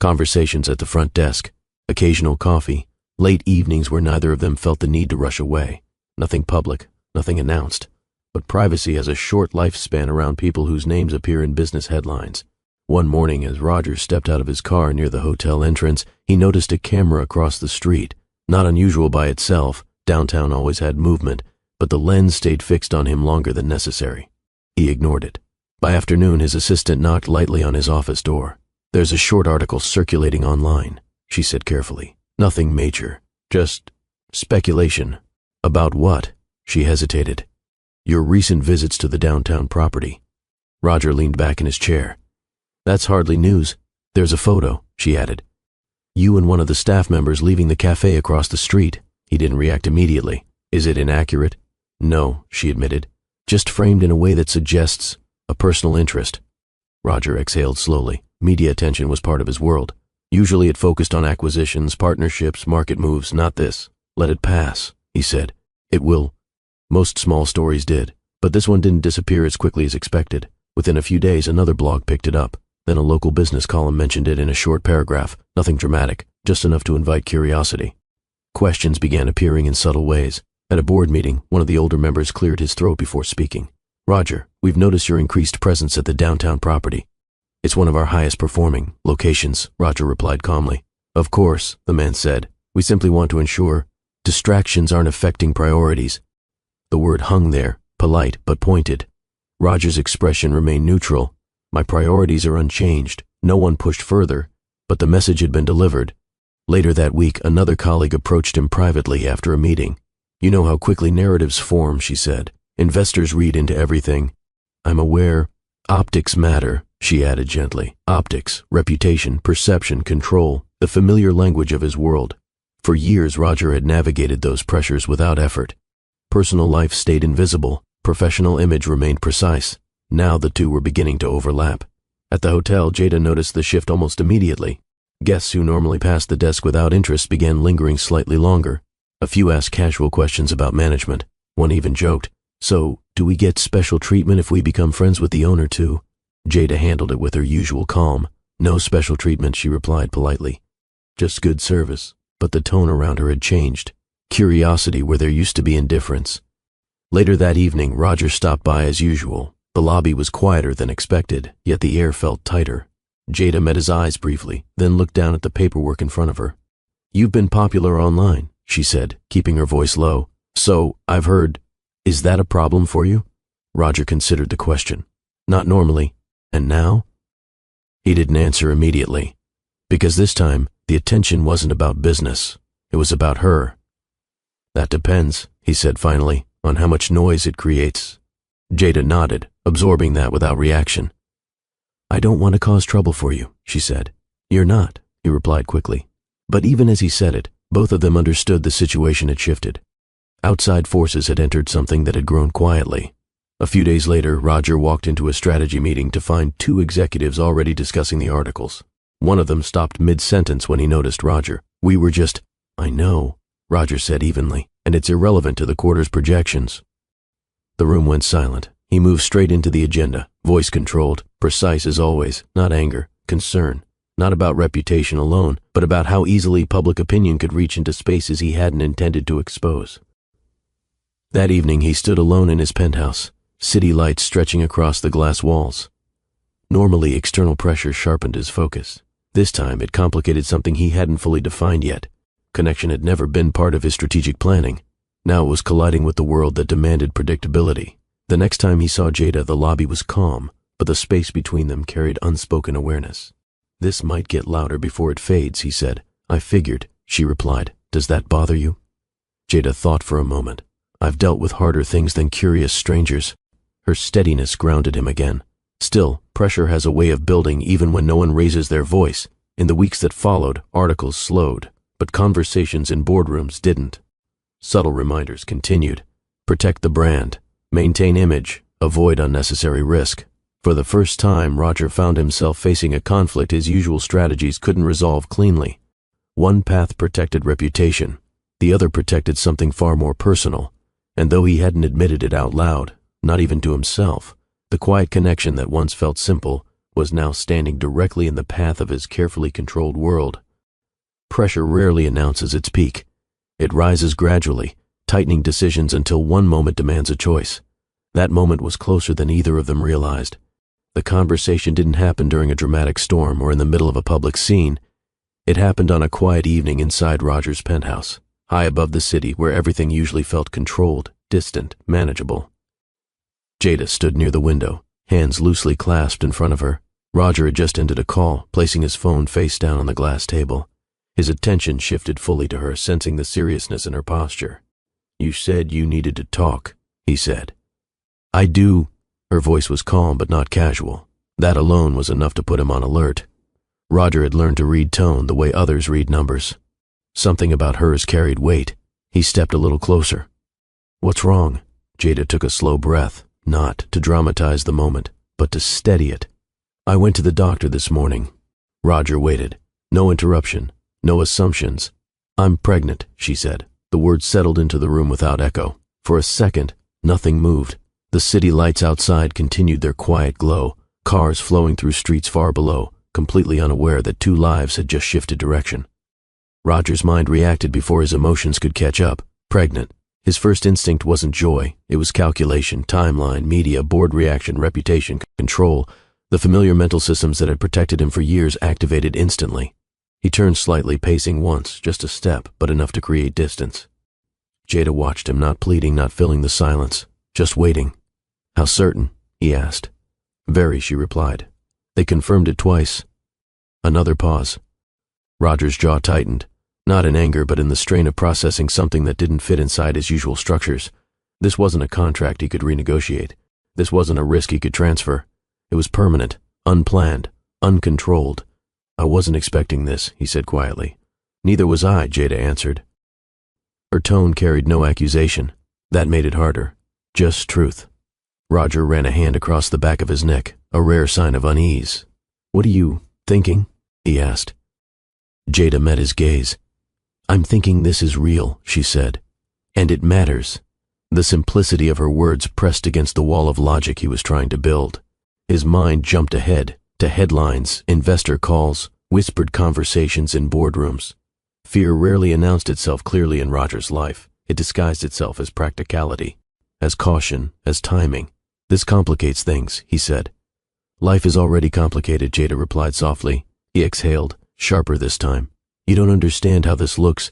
Conversations at the front desk, occasional coffee, late evenings where neither of them felt the need to rush away. Nothing public, nothing announced. But privacy has a short lifespan around people whose names appear in business headlines. One morning, as Roger stepped out of his car near the hotel entrance, he noticed a camera across the street. Not unusual by itself, downtown always had movement, but the lens stayed fixed on him longer than necessary. He ignored it. By afternoon, his assistant knocked lightly on his office door. "There's a short article circulating online," she said carefully. "Nothing major. Just speculation." "About what?" She hesitated. "Your recent visits to the downtown property." Roger leaned back in his chair. "That's hardly news. There's a photo," she added. "You and one of the staff members leaving the cafe across the street." He didn't react immediately. "Is it inaccurate?" "No," she admitted. "Just framed in a way that suggests a personal interest." Roger exhaled slowly. Media attention was part of his world. Usually it focused on acquisitions, partnerships, market moves, not this. "Let it pass," he said. "It will." Most small stories did, but this one didn't disappear as quickly as expected. Within a few days, another blog picked it up. Then a local business column mentioned it in a short paragraph. Nothing dramatic, just enough to invite curiosity. Questions began appearing in subtle ways. At a board meeting, one of the older members cleared his throat before speaking. "Roger, we've noticed your increased presence at the downtown property." "It's one of our highest performing locations," Roger replied calmly. "Of course," the man said. "We simply want to ensure distractions aren't affecting priorities." The word hung there, polite but pointed. Roger's expression remained neutral. "My priorities are unchanged." No one pushed further, but the message had been delivered. Later that week, another colleague approached him privately after a meeting. "You know how quickly narratives form," she said. "Investors read into everything." "I'm aware. Optics matter," she added gently. "Optics, reputation, perception, control, the familiar language of his world." For years, Roger had navigated those pressures without effort. Personal life stayed invisible. Professional image remained precise. Now the two were beginning to overlap. At the hotel, Jada noticed the shift almost immediately. Guests who normally passed the desk without interest began lingering slightly longer. A few asked casual questions about management. One even joked, "So, do we get special treatment if we become friends with the owner too?" Jada handled it with her usual calm. "No special treatment," she replied politely. "Just good service." But the tone around her had changed. Curiosity where there used to be indifference. Later that evening, Roger stopped by as usual. The lobby was quieter than expected, yet the air felt tighter. Jada met his eyes briefly, then looked down at the paperwork in front of her. "You've been popular online," she said, keeping her voice low. "So, I've heard. Is that a problem for you?" Roger considered the question. "Not normally. And now?" He didn't answer immediately, because this time, the attention wasn't about business. It was about her. "That depends," he said finally, "on how much noise it creates." Jada nodded, absorbing that without reaction. "I don't want to cause trouble for you," she said. "You're not," he replied quickly. But even as he said it, both of them understood the situation had shifted. Outside forces had entered something that had grown quietly. A few days later, Roger walked into a strategy meeting to find two executives already discussing the articles. One of them stopped mid-sentence when he noticed Roger. "We were just—" "I know," Roger said evenly, "and it's irrelevant to the quarter's projections." The room went silent. He moved straight into the agenda, voice controlled, precise as always, not anger, concern, not about reputation alone, but about how easily public opinion could reach into spaces he hadn't intended to expose. That evening he stood alone in his penthouse, city lights stretching across the glass walls. Normally, external pressure sharpened his focus. This time it complicated something he hadn't fully defined yet. Connection had never been part of his strategic planning. Now it was colliding with the world that demanded predictability. The next time he saw Jada, the lobby was calm, but the space between them carried unspoken awareness. "This might get louder before it fades," he said. "I figured," she replied. "Does that bother you?" Jada thought for a moment. "I've dealt with harder things than curious strangers." Her steadiness grounded him again. Still, pressure has a way of building even when no one raises their voice. In the weeks that followed, articles slowed, but conversations in boardrooms didn't. Subtle reminders continued. Protect the brand. Maintain image. Avoid unnecessary risk. For the first time, Roger found himself facing a conflict his usual strategies couldn't resolve cleanly. One path protected reputation. The other protected something far more personal. And though he hadn't admitted it out loud, not even to himself, the quiet connection that once felt simple was now standing directly in the path of his carefully controlled world. Pressure rarely announces its peak. It rises gradually, tightening decisions until one moment demands a choice. That moment was closer than either of them realized. The conversation didn't happen during a dramatic storm or in the middle of a public scene. It happened on a quiet evening inside Roger's penthouse, high above the city where everything usually felt controlled, distant, manageable. Jada stood near the window, hands loosely clasped in front of her. Roger had just ended a call, placing his phone face down on the glass table. His attention shifted fully to her, sensing the seriousness in her posture. "You said you needed to talk," he said. "I do." Her voice was calm but not casual. That alone was enough to put him on alert. Roger had learned to read tone the way others read numbers. Something about hers carried weight. He stepped a little closer. "What's wrong?" Jada took a slow breath, not to dramatize the moment, but to steady it. "I went to the doctor this morning." Roger waited. No interruption, no assumptions. "I'm pregnant," she said. The words settled into the room without echo. For a second, nothing moved. The city lights outside continued their quiet glow, cars flowing through streets far below, completely unaware that two lives had just shifted direction. Roger's mind reacted before his emotions could catch up. Pregnant. His first instinct wasn't joy. It was calculation, timeline, media, board reaction, reputation, control. The familiar mental systems that had protected him for years activated instantly. He turned slightly, pacing once, just a step, but enough to create distance. Jada watched him, not pleading, not filling the silence, just waiting. "How certain?" he asked. "Very," she replied. They confirmed it twice. Another pause. Roger's jaw tightened, not in anger but in the strain of processing something that didn't fit inside his usual structures. This wasn't a contract he could renegotiate. This wasn't a risk he could transfer. It was permanent, unplanned, uncontrolled. "I wasn't expecting this," he said quietly. "Neither was I," Jada answered. Her tone carried no accusation. That made it harder. Just truth. Roger ran a hand across the back of his neck, a rare sign of unease. "What are you thinking?" he asked. Jada met his gaze. "I'm thinking this is real," she said. "And it matters." The simplicity of her words pressed against the wall of logic he was trying to build. His mind jumped ahead, to headlines, investor calls, whispered conversations in boardrooms. Fear rarely announced itself clearly in Roger's life. It disguised itself as practicality, as caution, as timing. "This complicates things," he said. "Life is already complicated," Jada replied softly. He exhaled, sharper this time. "You don't understand how this looks."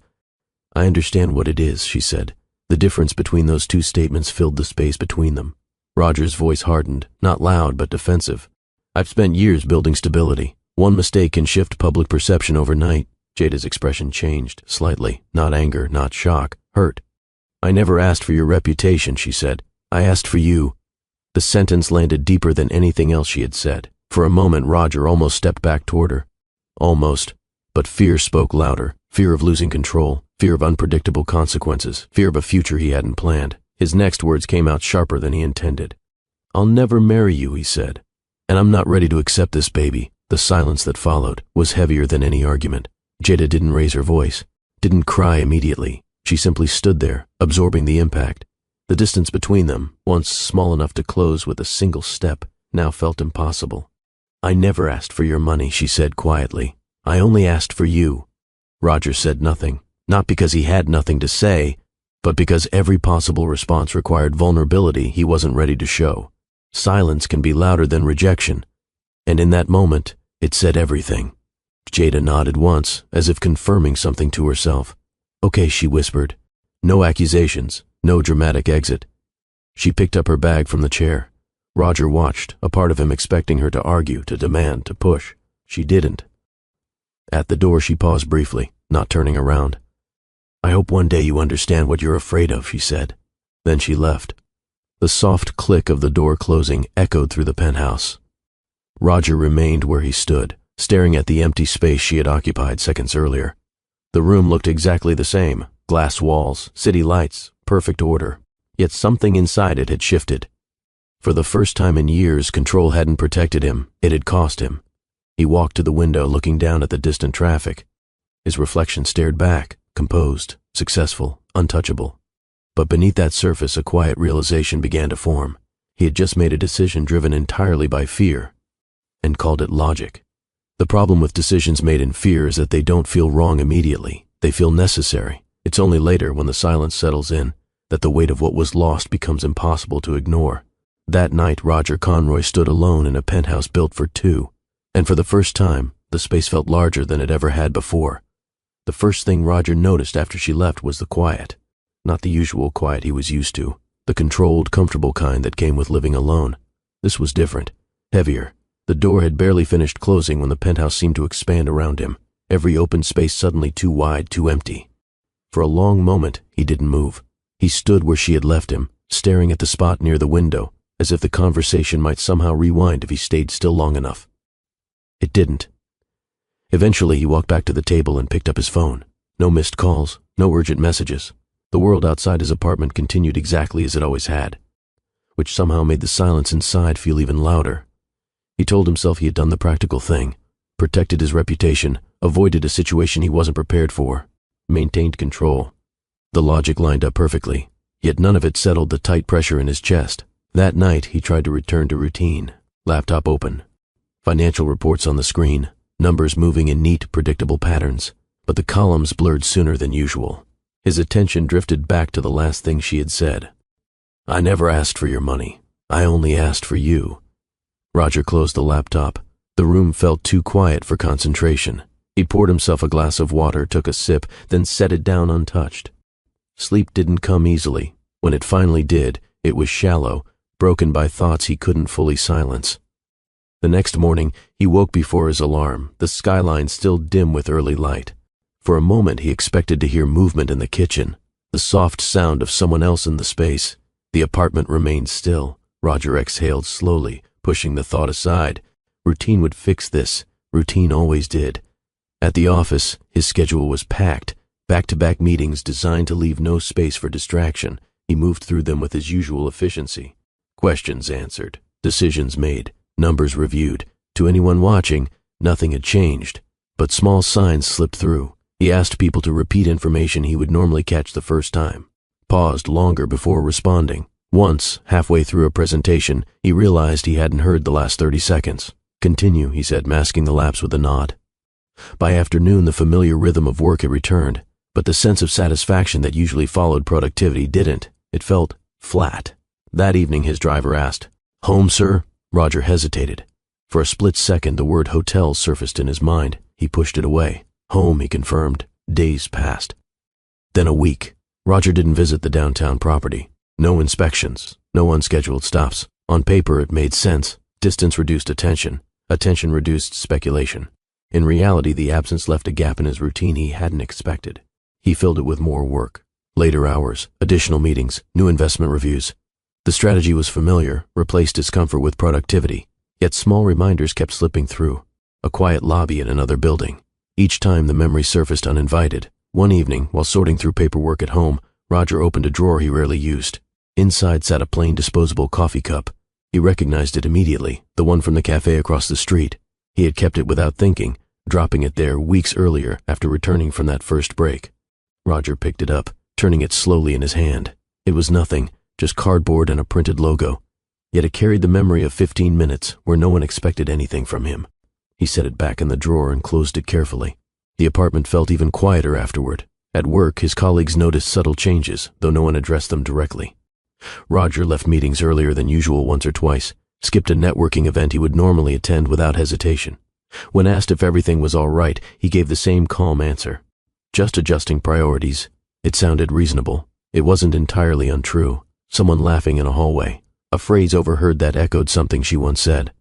"I understand what it is," she said. The difference between those two statements filled the space between them. Roger's voice hardened, not loud but defensive. "I've spent years building stability. One mistake can shift public perception overnight." Jada's expression changed, slightly, not anger, not shock, hurt. "I never asked for your reputation," she said. "I asked for you." The sentence landed deeper than anything else she had said. For a moment, Roger almost stepped back toward her. Almost. But fear spoke louder. Fear of losing control. Fear of unpredictable consequences. Fear of a future he hadn't planned. His next words came out sharper than he intended. "I'll never marry you," he said. "And I'm not ready to accept this baby." The silence that followed was heavier than any argument. Jada didn't raise her voice, didn't cry immediately. She simply stood there, absorbing the impact. The distance between them, once small enough to close with a single step, now felt impossible. "I never asked for your money," she said quietly. "I only asked for you." Roger said nothing, not because he had nothing to say, but because every possible response required vulnerability he wasn't ready to show. Silence can be louder than rejection, and in that moment, it said everything. Jada nodded once, as if confirming something to herself. Okay, she whispered. No accusations, no dramatic exit. She picked up her bag from the chair. Roger watched, a part of him expecting her to argue, to demand, to push. She didn't. At the door she paused briefly, not turning around. I hope one day you understand what you're afraid of, she said. Then she left. The soft click of the door closing echoed through the penthouse. Roger remained where he stood, staring at the empty space she had occupied seconds earlier. The room looked exactly the same, glass walls, city lights, perfect order. Yet something inside it had shifted. For the first time in years, control hadn't protected him, it had cost him. He walked to the window, looking down at the distant traffic. His reflection stared back, composed, successful, untouchable. But beneath that surface, a quiet realization began to form. He had just made a decision driven entirely by fear, and called it logic. The problem with decisions made in fear is that they don't feel wrong immediately. They feel necessary. It's only later, when the silence settles in, that the weight of what was lost becomes impossible to ignore. That night, Roger Conroy stood alone in a penthouse built for two, and for the first time, the space felt larger than it ever had before. The first thing Roger noticed after she left was the quiet. Not the usual quiet he was used to, the controlled, comfortable kind that came with living alone. This was different, heavier. The door had barely finished closing when the penthouse seemed to expand around him, every open space suddenly too wide, too empty. For a long moment, he didn't move. He stood where she had left him, staring at the spot near the window, as if the conversation might somehow rewind if he stayed still long enough. It didn't. Eventually, he walked back to the table and picked up his phone. No missed calls, no urgent messages. The world outside his apartment continued exactly as it always had, which somehow made the silence inside feel even louder. He told himself he had done the practical thing, protected his reputation, avoided a situation he wasn't prepared for, maintained control. The logic lined up perfectly, yet none of it settled the tight pressure in his chest. That night, he tried to return to routine. Laptop open. Financial reports on the screen, numbers moving in neat, predictable patterns, but the columns blurred sooner than usual. His attention drifted back to the last thing she had said. I never asked for your money. I only asked for you. Roger closed the laptop. The room felt too quiet for concentration. He poured himself a glass of water, took a sip, then set it down untouched. Sleep didn't come easily. When it finally did, it was shallow, broken by thoughts he couldn't fully silence. The next morning, he woke before his alarm, the skyline still dim with early light. For a moment, he expected to hear movement in the kitchen, the soft sound of someone else in the space. The apartment remained still. Roger exhaled slowly, pushing the thought aside. Routine would fix this. Routine always did. At the office, his schedule was packed, back-to-back meetings designed to leave no space for distraction. He moved through them with his usual efficiency. Questions answered, decisions made, numbers reviewed. To anyone watching, nothing had changed, but small signs slipped through. He asked people to repeat information he would normally catch the first time, paused longer before responding. Once, halfway through a presentation, he realized he hadn't heard the last 30 seconds. Continue, he said, masking the lapse with a nod. By afternoon, the familiar rhythm of work had returned, but the sense of satisfaction that usually followed productivity didn't. It felt flat. That evening, his driver asked, "Home, sir?" Roger hesitated. For a split second, the word hotel surfaced in his mind. He pushed it away. Home, he confirmed. Days passed. Then a week. Roger didn't visit the downtown property. No inspections, no unscheduled stops. On paper, it made sense. Distance reduced attention. Attention reduced speculation. In reality, the absence left a gap in his routine he hadn't expected. He filled it with more work. Later hours, additional meetings, new investment reviews. The strategy was familiar, replaced discomfort with productivity. Yet small reminders kept slipping through. A quiet lobby in another building. Each time the memory surfaced uninvited. One evening, while sorting through paperwork at home, Roger opened a drawer he rarely used. Inside sat a plain disposable coffee cup. He recognized it immediately, the one from the cafe across the street. He had kept it without thinking, dropping it there weeks earlier after returning from that first break. Roger picked it up, turning it slowly in his hand. It was nothing, just cardboard and a printed logo. Yet it carried the memory of 15 minutes where no one expected anything from him. He set it back in the drawer and closed it carefully. The apartment felt even quieter afterward. At work, his colleagues noticed subtle changes, though no one addressed them directly. Roger left meetings earlier than usual once or twice, skipped a networking event he would normally attend without hesitation. When asked if everything was all right, he gave the same calm answer. Just adjusting priorities. It sounded reasonable. It wasn't entirely untrue. Someone laughing in a hallway. A phrase overheard that echoed something she once said.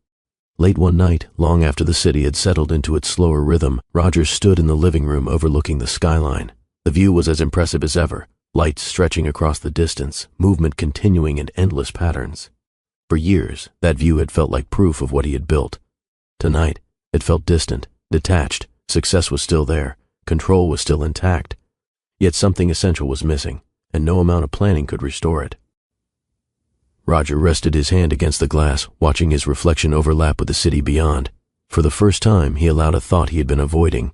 Late one night, long after the city had settled into its slower rhythm, Roger stood in the living room overlooking the skyline. The view was as impressive as ever, lights stretching across the distance, movement continuing in endless patterns. For years, that view had felt like proof of what he had built. Tonight, it felt distant, detached. Success was still there, control was still intact. Yet something essential was missing, and no amount of planning could restore it. Roger rested his hand against the glass, watching his reflection overlap with the city beyond. For the first time, he allowed a thought he had been avoiding.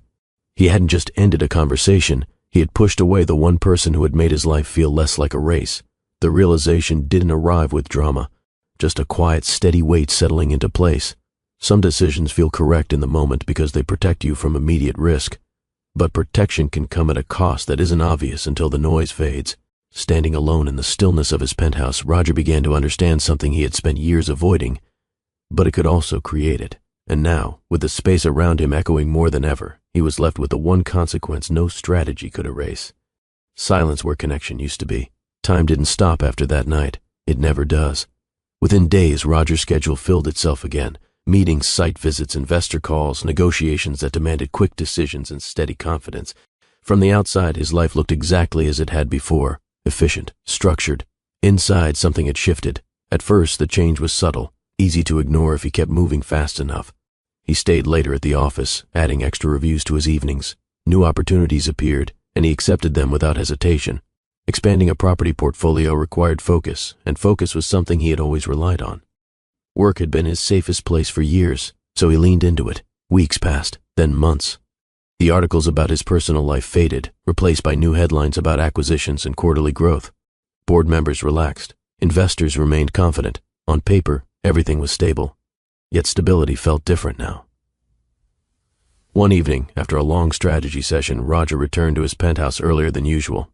He hadn't just ended a conversation, he had pushed away the one person who had made his life feel less like a race. The realization didn't arrive with drama, just a quiet, steady weight settling into place. Some decisions feel correct in the moment because they protect you from immediate risk. But protection can come at a cost that isn't obvious until the noise fades. Standing alone in the stillness of his penthouse, Roger began to understand something he had spent years avoiding, but it could also create it. And now, with the space around him echoing more than ever, he was left with the one consequence no strategy could erase. Silence where connection used to be. Time didn't stop after that night. It never does. Within days, Roger's schedule filled itself again. Meetings, site visits, investor calls, negotiations that demanded quick decisions and steady confidence. From the outside, his life looked exactly as it had before. Efficient, structured. Inside, something had shifted. At first, the change was subtle, easy to ignore if he kept moving fast enough. He stayed later at the office, adding extra reviews to his evenings. New opportunities appeared, and he accepted them without hesitation. Expanding a property portfolio required focus, and focus was something he had always relied on. Work had been his safest place for years, so he leaned into it. Weeks passed, then months. The articles about his personal life faded, replaced by new headlines about acquisitions and quarterly growth. Board members relaxed. Investors remained confident. On paper, everything was stable. Yet stability felt different now. One evening, after a long strategy session, Roger returned to his penthouse earlier than usual.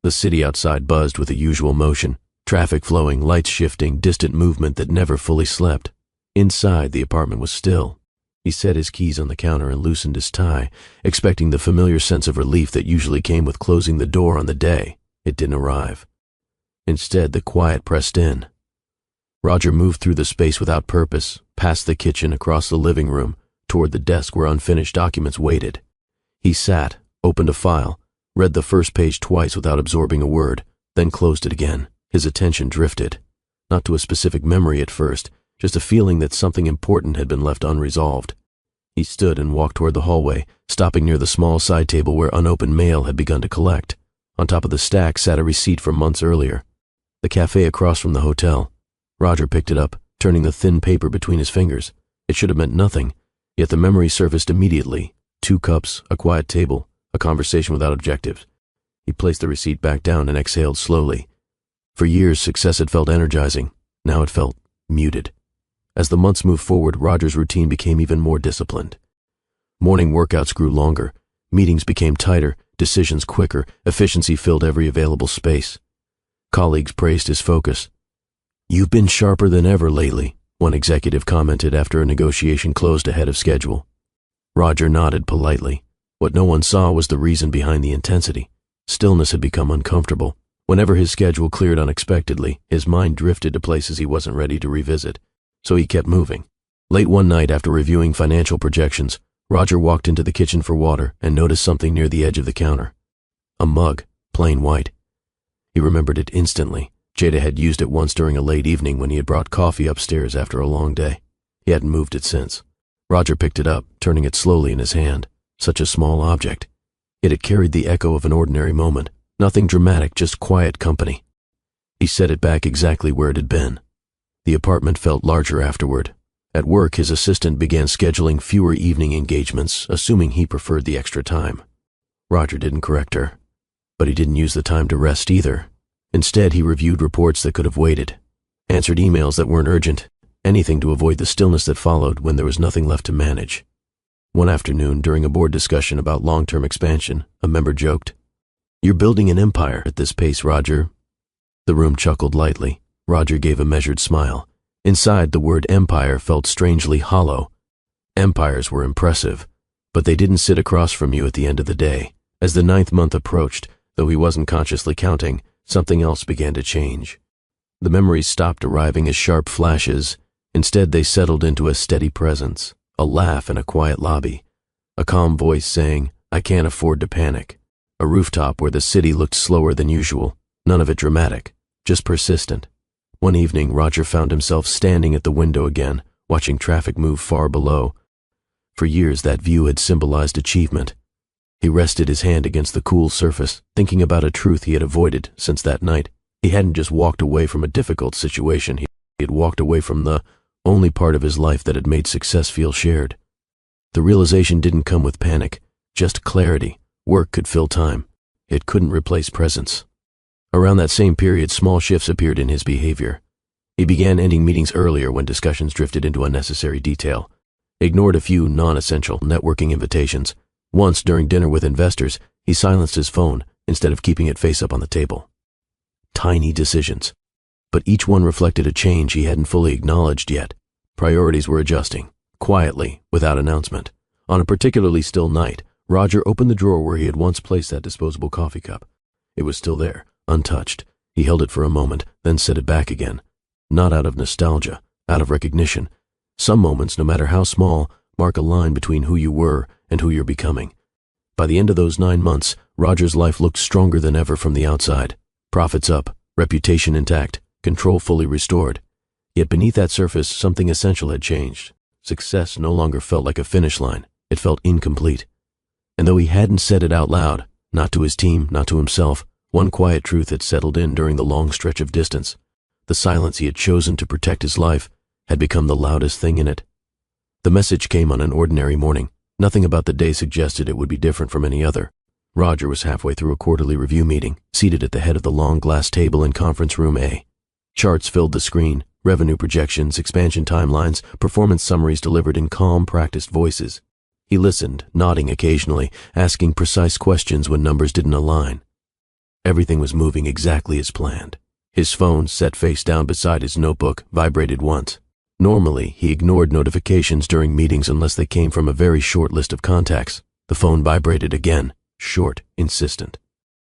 The city outside buzzed with the usual motion. Traffic flowing, lights shifting, distant movement that never fully slept. Inside, the apartment was still. He set his keys on the counter and loosened his tie, expecting the familiar sense of relief that usually came with closing the door on the day. It didn't arrive. Instead, the quiet pressed in. Roger moved through the space without purpose, past the kitchen, across the living room, toward the desk where unfinished documents waited. He sat, opened a file, read the first page twice without absorbing a word, then closed it again. His attention drifted. Not to a specific memory at first, just a feeling that something important had been left unresolved. He stood and walked toward the hallway, stopping near the small side table where unopened mail had begun to collect. On top of the stack sat a receipt from months earlier. The cafe across from the hotel. Roger picked it up, turning the thin paper between his fingers. It should have meant nothing, yet the memory surfaced immediately. 2 cups, a quiet table, a conversation without objectives. He placed the receipt back down and exhaled slowly. For years, success had felt energizing. Now it felt muted. As the months moved forward, Roger's routine became even more disciplined. Morning workouts grew longer. Meetings became tighter, decisions quicker, efficiency filled every available space. Colleagues praised his focus. "You've been sharper than ever lately," one executive commented after a negotiation closed ahead of schedule. Roger nodded politely. What no one saw was the reason behind the intensity. Stillness had become uncomfortable. Whenever his schedule cleared unexpectedly, his mind drifted to places he wasn't ready to revisit. So he kept moving. Late one night, after reviewing financial projections, Roger walked into the kitchen for water and noticed something near the edge of the counter. A mug, plain white. He remembered it instantly. Jada had used it once during a late evening when he had brought coffee upstairs after a long day. He hadn't moved it since. Roger picked it up, turning it slowly in his hand. Such a small object. Yet it carried the echo of an ordinary moment. Nothing dramatic, just quiet company. He set it back exactly where it had been. The apartment felt larger afterward. At work, his assistant began scheduling fewer evening engagements, assuming he preferred the extra time. Roger didn't correct her, but he didn't use the time to rest either. Instead, he reviewed reports that could have waited, answered emails that weren't urgent, anything to avoid the stillness that followed when there was nothing left to manage. One afternoon, during a board discussion about long-term expansion, a member joked, "You're building an empire at this pace, Roger." The room chuckled lightly. Roger gave a measured smile. Inside, the word empire felt strangely hollow. Empires were impressive, but they didn't sit across from you at the end of the day. As the 9th month approached, though he wasn't consciously counting, something else began to change. The memories stopped arriving as sharp flashes. Instead, they settled into a steady presence, a laugh in a quiet lobby, a calm voice saying, "I can't afford to panic," a rooftop where the city looked slower than usual, none of it dramatic, just persistent. One evening, Roger found himself standing at the window again, watching traffic move far below. For years, that view had symbolized achievement. He rested his hand against the cool surface, thinking about a truth he had avoided since that night. He hadn't just walked away from a difficult situation, he had walked away from the only part of his life that had made success feel shared. The realization didn't come with panic, just clarity. Work could fill time. It couldn't replace presence. Around that same period, small shifts appeared in his behavior. He began ending meetings earlier when discussions drifted into unnecessary detail, ignored a few non-essential networking invitations. Once, during dinner with investors, he silenced his phone instead of keeping it face up on the table. Tiny decisions, but each one reflected a change he hadn't fully acknowledged yet. Priorities were adjusting, quietly, without announcement. On a particularly still night, Roger opened the drawer where he had once placed that disposable coffee cup. It was still there, untouched. He held it for a moment, then set it back again. Not out of nostalgia, out of recognition. Some moments, no matter how small, mark a line between who you were and who you're becoming. By the end of those 9 months, Roger's life looked stronger than ever from the outside. Profits up, reputation intact, control fully restored. Yet beneath that surface, something essential had changed. Success no longer felt like a finish line. It felt incomplete. And though he hadn't said it out loud, not to his team, not to himself, one quiet truth had settled in during the long stretch of distance. The silence he had chosen to protect his life had become the loudest thing in it. The message came on an ordinary morning. Nothing about the day suggested it would be different from any other. Roger was halfway through a quarterly review meeting, seated at the head of the long glass table in conference room A. Charts filled the screen, revenue projections, expansion timelines, performance summaries delivered in calm, practiced voices. He listened, nodding occasionally, asking precise questions when numbers didn't align. Everything was moving exactly as planned. His phone, set face down beside his notebook, vibrated once. Normally, he ignored notifications during meetings unless they came from a very short list of contacts. The phone vibrated again, short, insistent.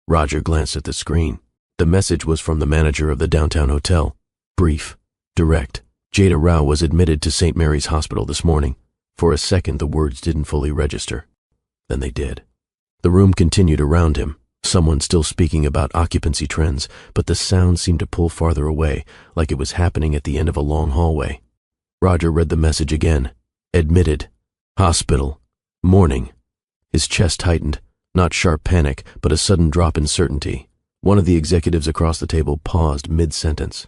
Roger glanced at the screen. The message was from the manager of the downtown hotel. Brief, direct. Jada Rao was admitted to St. Mary's Hospital this morning. For a second, the words didn't fully register. Then they did. The room continued around him. Someone still speaking about occupancy trends, but the sound seemed to pull farther away, like it was happening at the end of a long hallway. Roger read the message again. Admitted. Hospital. Morning. His chest tightened. Not sharp panic, but a sudden drop in certainty. One of the executives across the table paused mid-sentence.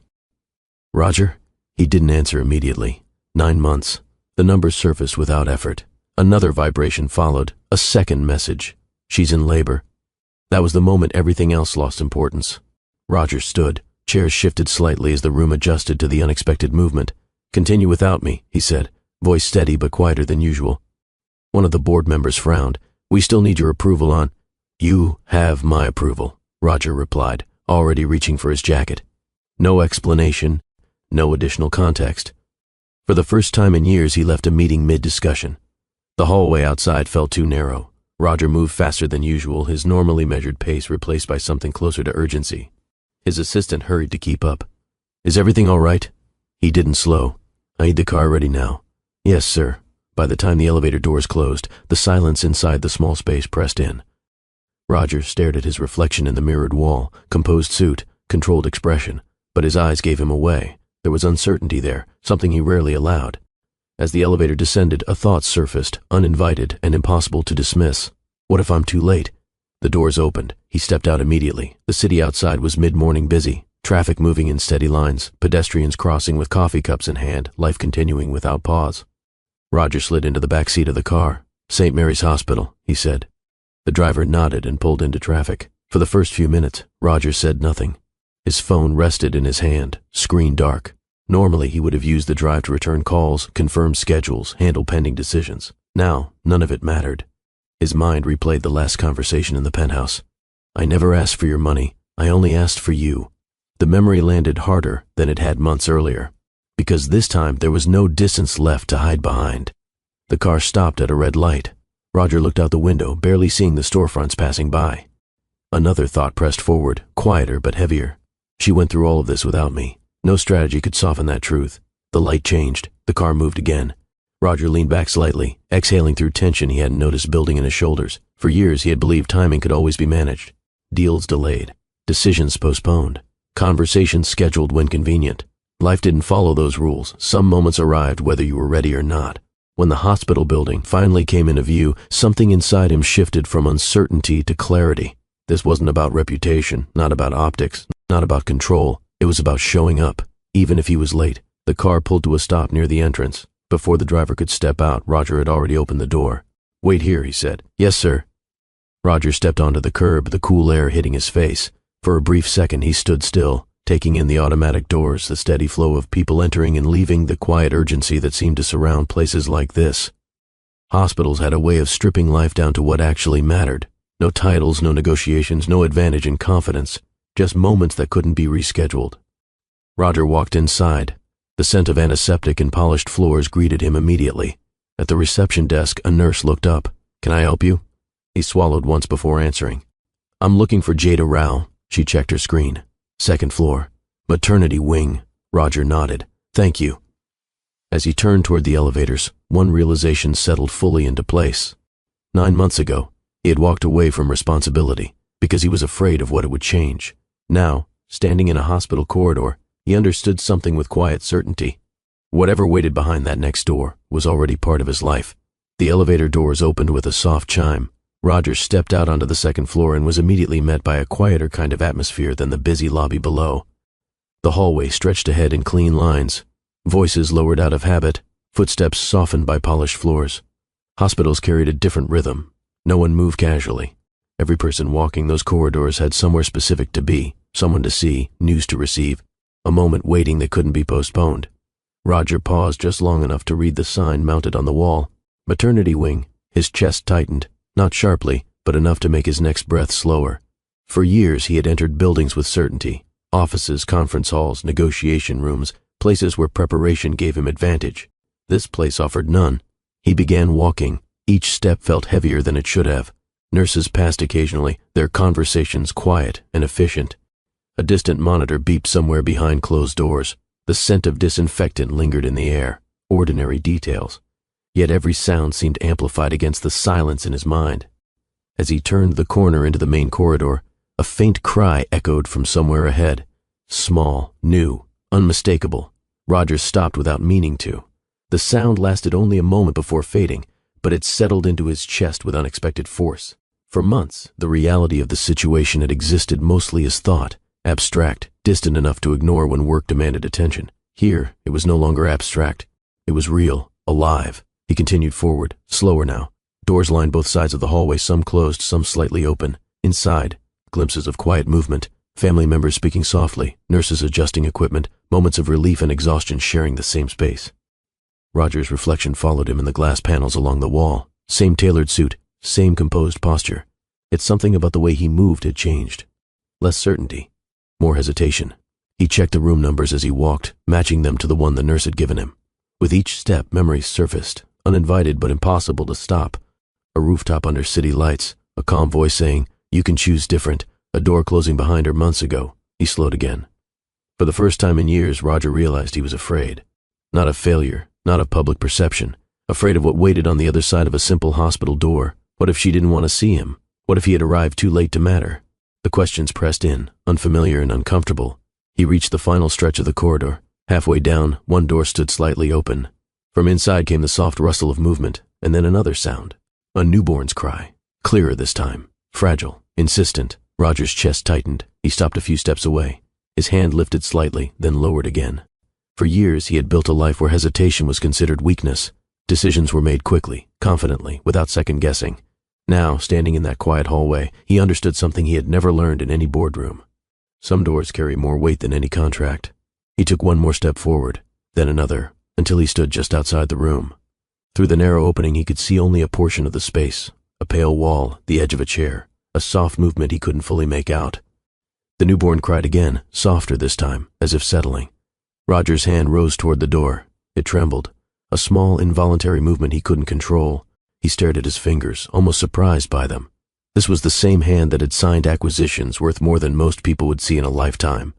Roger? He didn't answer immediately. 9 months. The numbers surfaced without effort. Another vibration followed. A second message. She's in labor. That was the moment everything else lost importance. Roger stood. Chairs shifted slightly as the room adjusted to the unexpected movement. Continue without me, he said, voice steady but quieter than usual. One of the board members frowned. We still need your approval on... You have my approval, Roger replied, already reaching for his jacket. No explanation, no additional context. For the first time in years, he left a meeting mid-discussion. The hallway outside felt too narrow. Roger moved faster than usual, his normally measured pace replaced by something closer to urgency. His assistant hurried to keep up. Is everything all right? He didn't slow. I need the car ready now. Yes, sir. By the time the elevator doors closed, the silence inside the small space pressed in. Roger stared at his reflection in the mirrored wall, composed suit, controlled expression, but his eyes gave him away. There was uncertainty there, something he rarely allowed. As the elevator descended, a thought surfaced, uninvited and impossible to dismiss. What if I'm too late? The doors opened. He stepped out immediately. The city outside was mid-morning busy, traffic moving in steady lines, pedestrians crossing with coffee cups in hand, life continuing without pause. Roger slid into the back seat of the car. St. Mary's Hospital, he said. The driver nodded and pulled into traffic. For the first few minutes, Roger said nothing. His phone rested in his hand, screen dark. Normally, he would have used the drive to return calls, confirm schedules, handle pending decisions. Now, none of it mattered. His mind replayed the last conversation in the penthouse. I never asked for your money. I only asked for you. The memory landed harder than it had months earlier, because this time there was no distance left to hide behind. The car stopped at a red light. Roger looked out the window, barely seeing the storefronts passing by. Another thought pressed forward, quieter but heavier. She went through all of this without me. No strategy could soften that truth. The light changed. The car moved again. Roger leaned back slightly, exhaling through tension he hadn't noticed building in his shoulders. For years he had believed timing could always be managed. Deals delayed. Decisions postponed. Conversations scheduled when convenient. Life didn't follow those rules. Some moments arrived whether you were ready or not. When the hospital building finally came into view, something inside him shifted from uncertainty to clarity. This wasn't about reputation, not about optics, not about control. It was about showing up, even if he was late. The car pulled to a stop near the entrance. Before the driver could step out, Roger had already opened the door. "Wait here," he said. "Yes, sir." Roger stepped onto the curb, the cool air hitting his face. For a brief second he stood still, taking in the automatic doors, the steady flow of people entering and leaving, the quiet urgency that seemed to surround places like this. Hospitals had a way of stripping life down to what actually mattered. No titles, no negotiations, no advantage in confidence, just moments that couldn't be rescheduled. Roger walked inside. The scent of antiseptic and polished floors greeted him immediately. At the reception desk, a nurse looked up. "Can I help you?" He swallowed once before answering. "I'm looking for Jada Rao." She checked her screen. "Second floor. Maternity wing." Roger nodded. "Thank you." As he turned toward the elevators, one realization settled fully into place. 9 months ago, he had walked away from responsibility because he was afraid of what it would change. Now, standing in a hospital corridor, he understood something with quiet certainty. Whatever waited behind that next door was already part of his life. The elevator doors opened with a soft chime. Roger stepped out onto the second floor and was immediately met by a quieter kind of atmosphere than the busy lobby below. The hallway stretched ahead in clean lines. Voices lowered out of habit, footsteps softened by polished floors. Hospitals carried a different rhythm. No one moved casually. Every person walking those corridors had somewhere specific to be, someone to see, news to receive, a moment waiting that couldn't be postponed. Roger paused just long enough to read the sign mounted on the wall. Maternity wing. His chest tightened. Not sharply, but enough to make his next breath slower. For years he had entered buildings with certainty. Offices, conference halls, negotiation rooms, places where preparation gave him advantage. This place offered none. He began walking. Each step felt heavier than it should have. Nurses passed occasionally, their conversations quiet and efficient. A distant monitor beeped somewhere behind closed doors. The scent of disinfectant lingered in the air. Ordinary details. Yet every sound seemed amplified against the silence in his mind. As he turned the corner into the main corridor, a faint cry echoed from somewhere ahead. Small, new, unmistakable. Roger stopped without meaning to. The sound lasted only a moment before fading, but it settled into his chest with unexpected force. For months, the reality of the situation had existed mostly as thought, abstract, distant enough to ignore when work demanded attention. Here, it was no longer abstract. It was real, alive. He continued forward, slower now. Doors lined both sides of the hallway, some closed, some slightly open. Inside, glimpses of quiet movement, family members speaking softly, nurses adjusting equipment, moments of relief and exhaustion sharing the same space. Roger's reflection followed him in the glass panels along the wall. Same tailored suit, same composed posture. Yet something about the way he moved had changed. Less certainty, more hesitation. He checked the room numbers as he walked, matching them to the one the nurse had given him. With each step, memories surfaced, uninvited but impossible to stop. A rooftop under city lights, a calm voice saying, "You can choose different," a door closing behind her months ago. He slowed again. For the first time in years, Roger realized he was afraid. Not of failure, not of public perception. Afraid of what waited on the other side of a simple hospital door. What if she didn't want to see him? What if he had arrived too late to matter? The questions pressed in, unfamiliar and uncomfortable. He reached the final stretch of the corridor. Halfway down, one door stood slightly open. From inside came the soft rustle of movement, and then another sound. A newborn's cry. Clearer this time. Fragile. Insistent. Roger's chest tightened. He stopped a few steps away. His hand lifted slightly, then lowered again. For years he had built a life where hesitation was considered weakness. Decisions were made quickly, confidently, without second-guessing. Now, standing in that quiet hallway, he understood something he had never learned in any boardroom. Some doors carry more weight than any contract. He took one more step forward, then another, until he stood just outside the room. Through the narrow opening he could see only a portion of the space, a pale wall, the edge of a chair, a soft movement he couldn't fully make out. The newborn cried again, softer this time, as if settling. Roger's hand rose toward the door. It trembled, a small, involuntary movement he couldn't control. He stared at his fingers, almost surprised by them. This was the same hand that had signed acquisitions worth more than most people would see in a lifetime.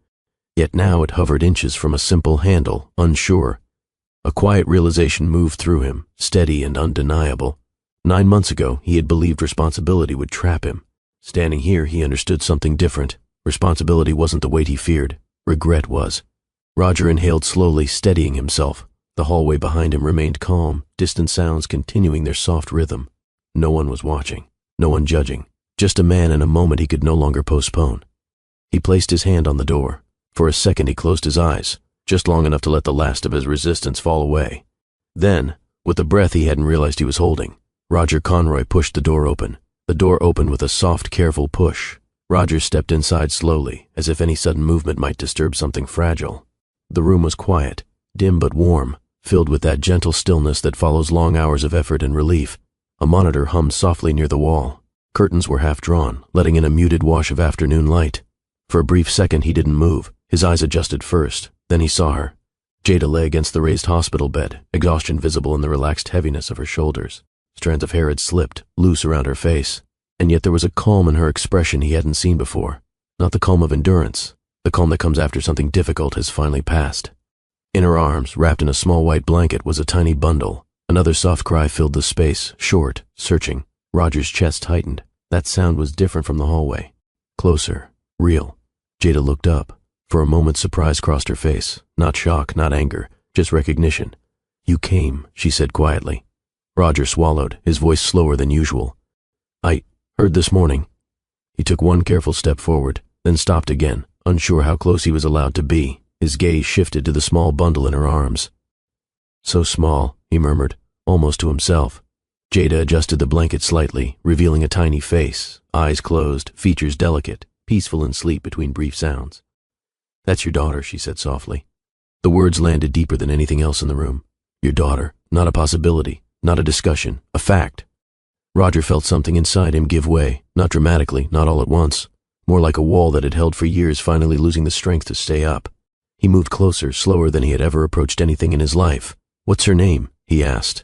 Yet now it hovered inches from a simple handle, unsure. A quiet realization moved through him, steady and undeniable. 9 months ago, he had believed responsibility would trap him. Standing here, he understood something different. Responsibility wasn't the weight he feared. Regret was. Roger inhaled slowly, steadying himself. The hallway behind him remained calm, distant sounds continuing their soft rhythm. No one was watching, no one judging. Just a man in a moment he could no longer postpone. He placed his hand on the door. For a second he closed his eyes, just long enough to let the last of his resistance fall away. Then, with a breath he hadn't realized he was holding, Roger Conroy pushed the door open. The door opened with a soft, careful push. Roger stepped inside slowly, as if any sudden movement might disturb something fragile. The room was quiet, dim but warm, filled with that gentle stillness that follows long hours of effort and relief. A monitor hummed softly near the wall. Curtains were half drawn, letting in a muted wash of afternoon light. For a brief second he didn't move. His eyes adjusted first, then he saw her. Jada lay against the raised hospital bed, exhaustion visible in the relaxed heaviness of her shoulders. Strands of hair had slipped, loose around her face. And yet there was a calm in her expression he hadn't seen before. Not the calm of endurance, the calm that comes after something difficult has finally passed. In her arms, wrapped in a small white blanket, was a tiny bundle. Another soft cry filled the space, short, searching. Roger's chest tightened. That sound was different from the hallway. Closer, real. Jada looked up. For a moment surprise crossed her face. Not shock, not anger, just recognition. "You came," she said quietly. Roger swallowed, his voice slower than usual. "I heard this morning." He took one careful step forward, then stopped again, unsure how close he was allowed to be. His gaze shifted to the small bundle in her arms. "So small," he murmured, almost to himself. Jada adjusted the blanket slightly, revealing a tiny face, eyes closed, features delicate, peaceful in sleep between brief sounds. "That's your daughter," she said softly. The words landed deeper than anything else in the room. Your daughter, not a possibility, not a discussion, a fact. Roger felt something inside him give way, not dramatically, not all at once, more like a wall that had held for years finally losing the strength to stay up. He moved closer, slower than he had ever approached anything in his life. "What's her name?" he asked.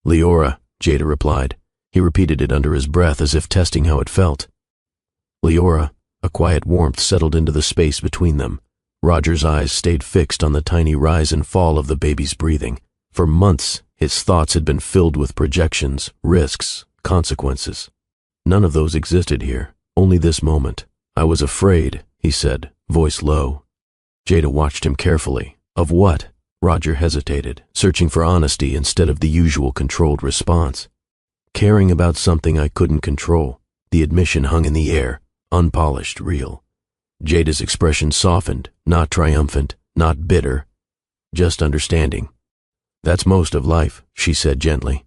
"Leora," Jada replied. He repeated it under his breath as if testing how it felt. Leora. A quiet warmth settled into the space between them. Roger's eyes stayed fixed on the tiny rise and fall of the baby's breathing. For months, his thoughts had been filled with projections, risks, consequences. None of those existed here, only this moment. "I was afraid," he said, voice low. Jada watched him carefully. Of what? Roger hesitated, searching for honesty instead of the usual controlled response. "Caring about something I couldn't control." The admission hung in the air, unpolished, real. Jada's expression softened, not triumphant, not bitter, just understanding. "That's most of life," she said gently.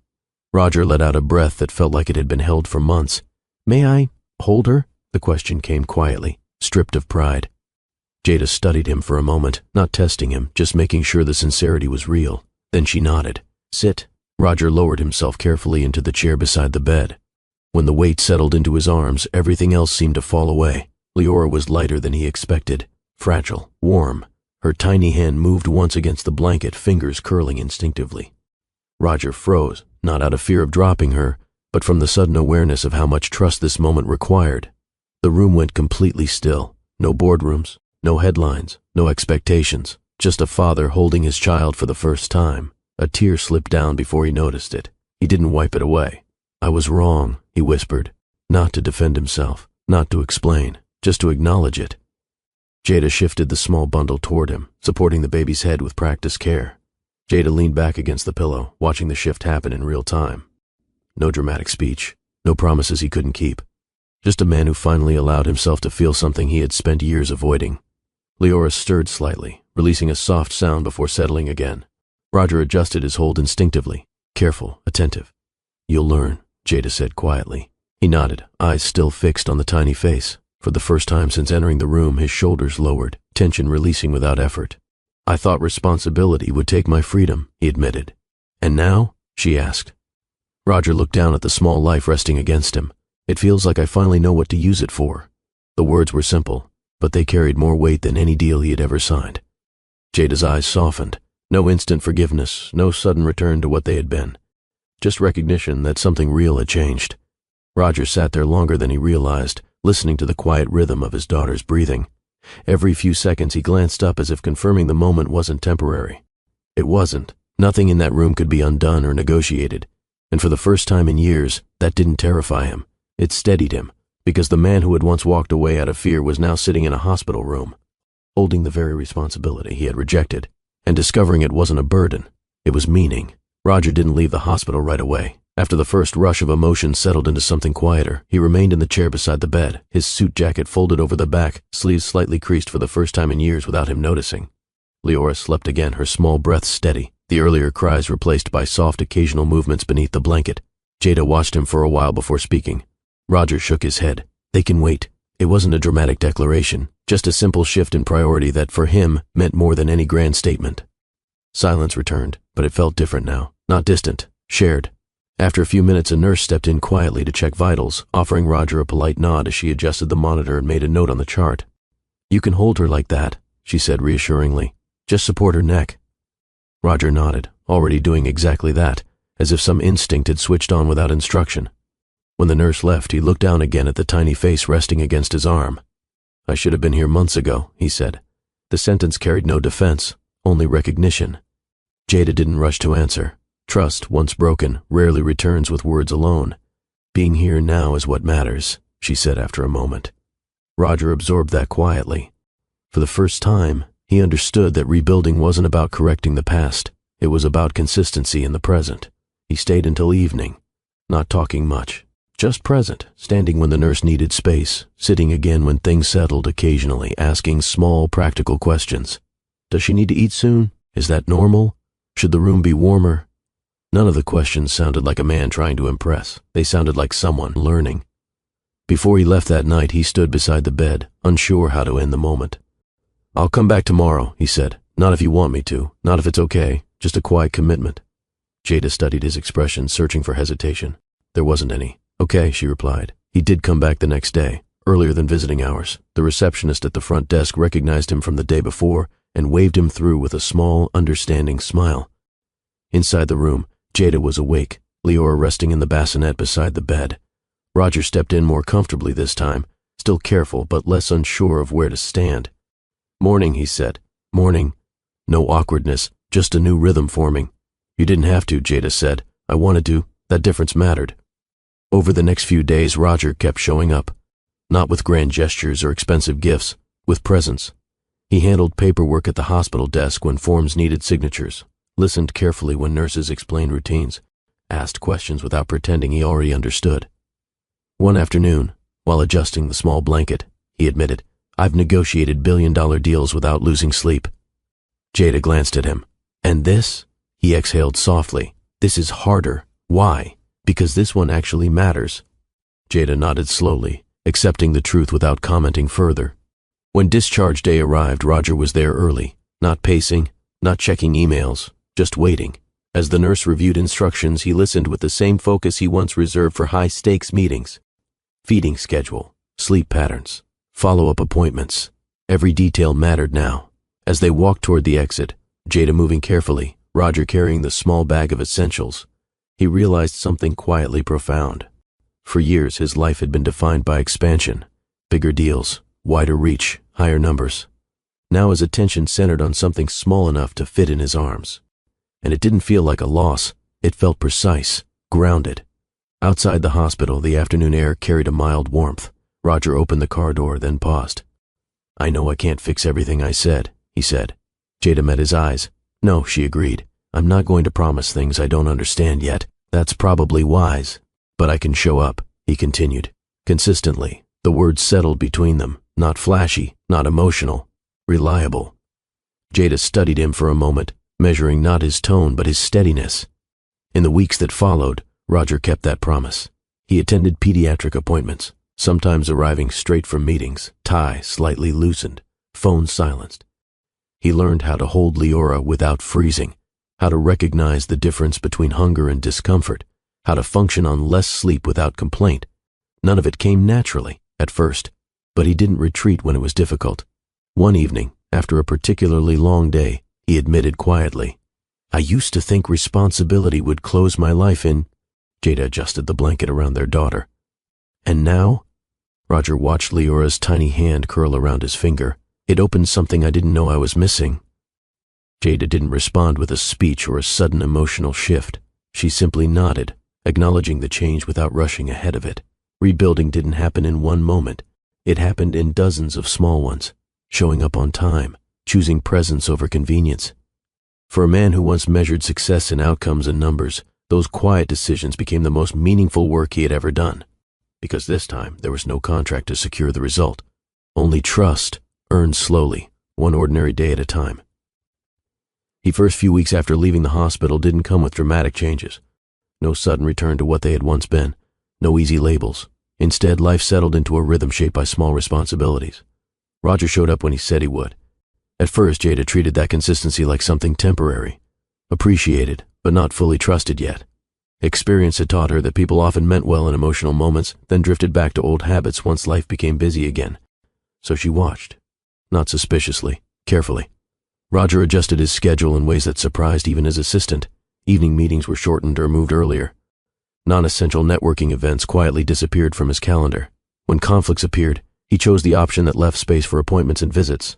Roger let out a breath that felt like it had been held for months. "May I hold her?" The question came quietly, stripped of pride. Jada studied him for a moment, not testing him, just making sure the sincerity was real. Then she nodded. "Sit." Roger lowered himself carefully into the chair beside the bed. When the weight settled into his arms, everything else seemed to fall away. Leora was lighter than he expected, fragile, warm. Her tiny hand moved once against the blanket, fingers curling instinctively. Roger froze, not out of fear of dropping her, but from the sudden awareness of how much trust this moment required. The room went completely still. No boardrooms, no headlines, no expectations. Just a father holding his child for the first time. A tear slipped down before he noticed it. He didn't wipe it away. "I was wrong," he whispered, not to defend himself, not to explain, just to acknowledge it. Jada shifted the small bundle toward him, supporting the baby's head with practiced care. Jada leaned back against the pillow, watching the shift happen in real time. No dramatic speech, no promises he couldn't keep. Just a man who finally allowed himself to feel something he had spent years avoiding. Leora stirred slightly, releasing a soft sound before settling again. Roger adjusted his hold instinctively, careful, attentive. "You'll learn," Jada said quietly. He nodded, eyes still fixed on the tiny face. For the first time since entering the room, his shoulders lowered, tension releasing without effort. "I thought responsibility would take my freedom," he admitted. "And now?" she asked. Roger looked down at the small life resting against him. "It feels like I finally know what to use it for." The words were simple, but they carried more weight than any deal he had ever signed. Jada's eyes softened. No instant forgiveness, no sudden return to what they had been. just recognition that something real had changed. Roger sat there longer than he realized, listening to the quiet rhythm of his daughter's breathing. Every few seconds he glanced up as if confirming the moment wasn't temporary. It wasn't. Nothing in that room could be undone or negotiated. And for the first time in years, that didn't terrify him. It steadied him, because the man who had once walked away out of fear was now sitting in a hospital room, holding the very responsibility he had rejected, and discovering it wasn't a burden. It was meaning. Roger didn't leave the hospital right away. After the first rush of emotion settled into something quieter, he remained in the chair beside the bed, his suit jacket folded over the back, sleeves slightly creased for the first time in years without him noticing. Leora slept again, her small breath steady, the earlier cries replaced by soft occasional movements beneath the blanket. Jada watched him for a while before speaking. Roger shook his head. They can wait. It wasn't a dramatic declaration, just a simple shift in priority that, for him, meant more than any grand statement. Silence returned, but it felt different now. Not distant, shared. After a few minutes, a nurse stepped in quietly to check vitals, offering Roger a polite nod as she adjusted the monitor and made a note on the chart. "You can hold her like that," she said reassuringly. "Just support her neck." Roger nodded, already doing exactly that, as if some instinct had switched on without instruction. When the nurse left, he looked down again at the tiny face resting against his arm. "I should have been here months ago," he said. The sentence carried no defense, only recognition. Jada didn't rush to answer. Trust, once broken, rarely returns with words alone. "Being here now is what matters," she said after a moment. Roger absorbed that quietly. For the first time, he understood that rebuilding wasn't about correcting the past. It was about consistency in the present. He stayed until evening, not talking much, just present, standing when the nurse needed space, sitting again when things settled occasionally, asking small, practical questions. Does she need to eat soon? Is that normal? Should the room be warmer? None of the questions sounded like a man trying to impress. They sounded like someone learning. Before he left that night, he stood beside the bed, unsure how to end the moment. "I'll come back tomorrow," he said. "Not if you want me to, not if it's okay, just a quiet commitment." Jada studied his expression, searching for hesitation. There wasn't any. "Okay," she replied. He did come back the next day, earlier than visiting hours. The receptionist at the front desk recognized him from the day before and waved him through with a small, understanding smile. Inside the room, Jada was awake, Leora resting in the bassinet beside the bed. Roger stepped in more comfortably this time, still careful but less unsure of where to stand. "Morning," he said. "Morning." No awkwardness, just a new rhythm forming. "You didn't have to," Jada said. "I wanted to. That difference mattered." Over the next few days, Roger kept showing up. Not with grand gestures or expensive gifts, with presence. He handled paperwork at the hospital desk when forms needed signatures, listened carefully when nurses explained routines, asked questions without pretending he already understood. One afternoon, while adjusting the small blanket, he admitted, "I've negotiated billion-dollar deals without losing sleep." Jada glanced at him. "And this?" He exhaled softly. "This is harder. Why? Because this one actually matters." Jada nodded slowly, accepting the truth without commenting further. When discharge day arrived, Roger was there early, not pacing, not checking emails, just waiting. As the nurse reviewed instructions, he listened with the same focus he once reserved for high-stakes meetings. Feeding schedule, sleep patterns, follow-up appointments. Every detail mattered now. As they walked toward the exit, Jada moving carefully, Roger carrying the small bag of essentials, he realized something quietly profound. For years, his life had been defined by expansion, bigger deals, wider reach, higher numbers. Now his attention centered on something small enough to fit in his arms. And it didn't feel like a loss. It felt precise, grounded. Outside the hospital, the afternoon air carried a mild warmth. Roger opened the car door, then paused. "I know I can't fix everything I said," he said. Jada met his eyes. "No," she agreed. "I'm not going to promise things I don't understand yet. That's probably wise. But I can show up," he continued. Consistently, the words settled between them, not flashy, not emotional, reliable. Jada studied him for a moment, measuring not his tone but his steadiness. In the weeks that followed, Roger kept that promise. He attended pediatric appointments, sometimes arriving straight from meetings, tie slightly loosened, phone silenced. He learned how to hold Leora without freezing, how to recognize the difference between hunger and discomfort, how to function on less sleep without complaint. None of it came naturally, at first, but he didn't retreat when it was difficult. One evening, after a particularly long day, he admitted quietly, "I used to think responsibility would close my life in, Jada adjusted the blanket around their daughter. And now? Roger watched Leora's tiny hand curl around his finger. It opened something I didn't know I was missing. Jada didn't respond with a speech or a sudden emotional shift. She simply nodded, acknowledging the change without rushing ahead of it. Rebuilding didn't happen in one moment. It happened in dozens of small ones, showing up on time, choosing presence over convenience. For a man who once measured success in outcomes and numbers, those quiet decisions became the most meaningful work he had ever done. Because this time, there was no contract to secure the result. Only trust, earned slowly, one ordinary day at a time. The first few weeks after leaving the hospital didn't come with dramatic changes. No sudden return to what they had once been. No easy labels. Instead, life settled into a rhythm shaped by small responsibilities. Roger showed up when he said he would. At first, Jada treated that consistency like something temporary. Appreciated, but not fully trusted yet. Experience had taught her that people often meant well in emotional moments, then drifted back to old habits once life became busy again. So she watched. Not suspiciously, carefully. Roger adjusted his schedule in ways that surprised even his assistant. Evening meetings were shortened or moved earlier. Non-essential networking events quietly disappeared from his calendar. When conflicts appeared, he chose the option that left space for appointments and visits.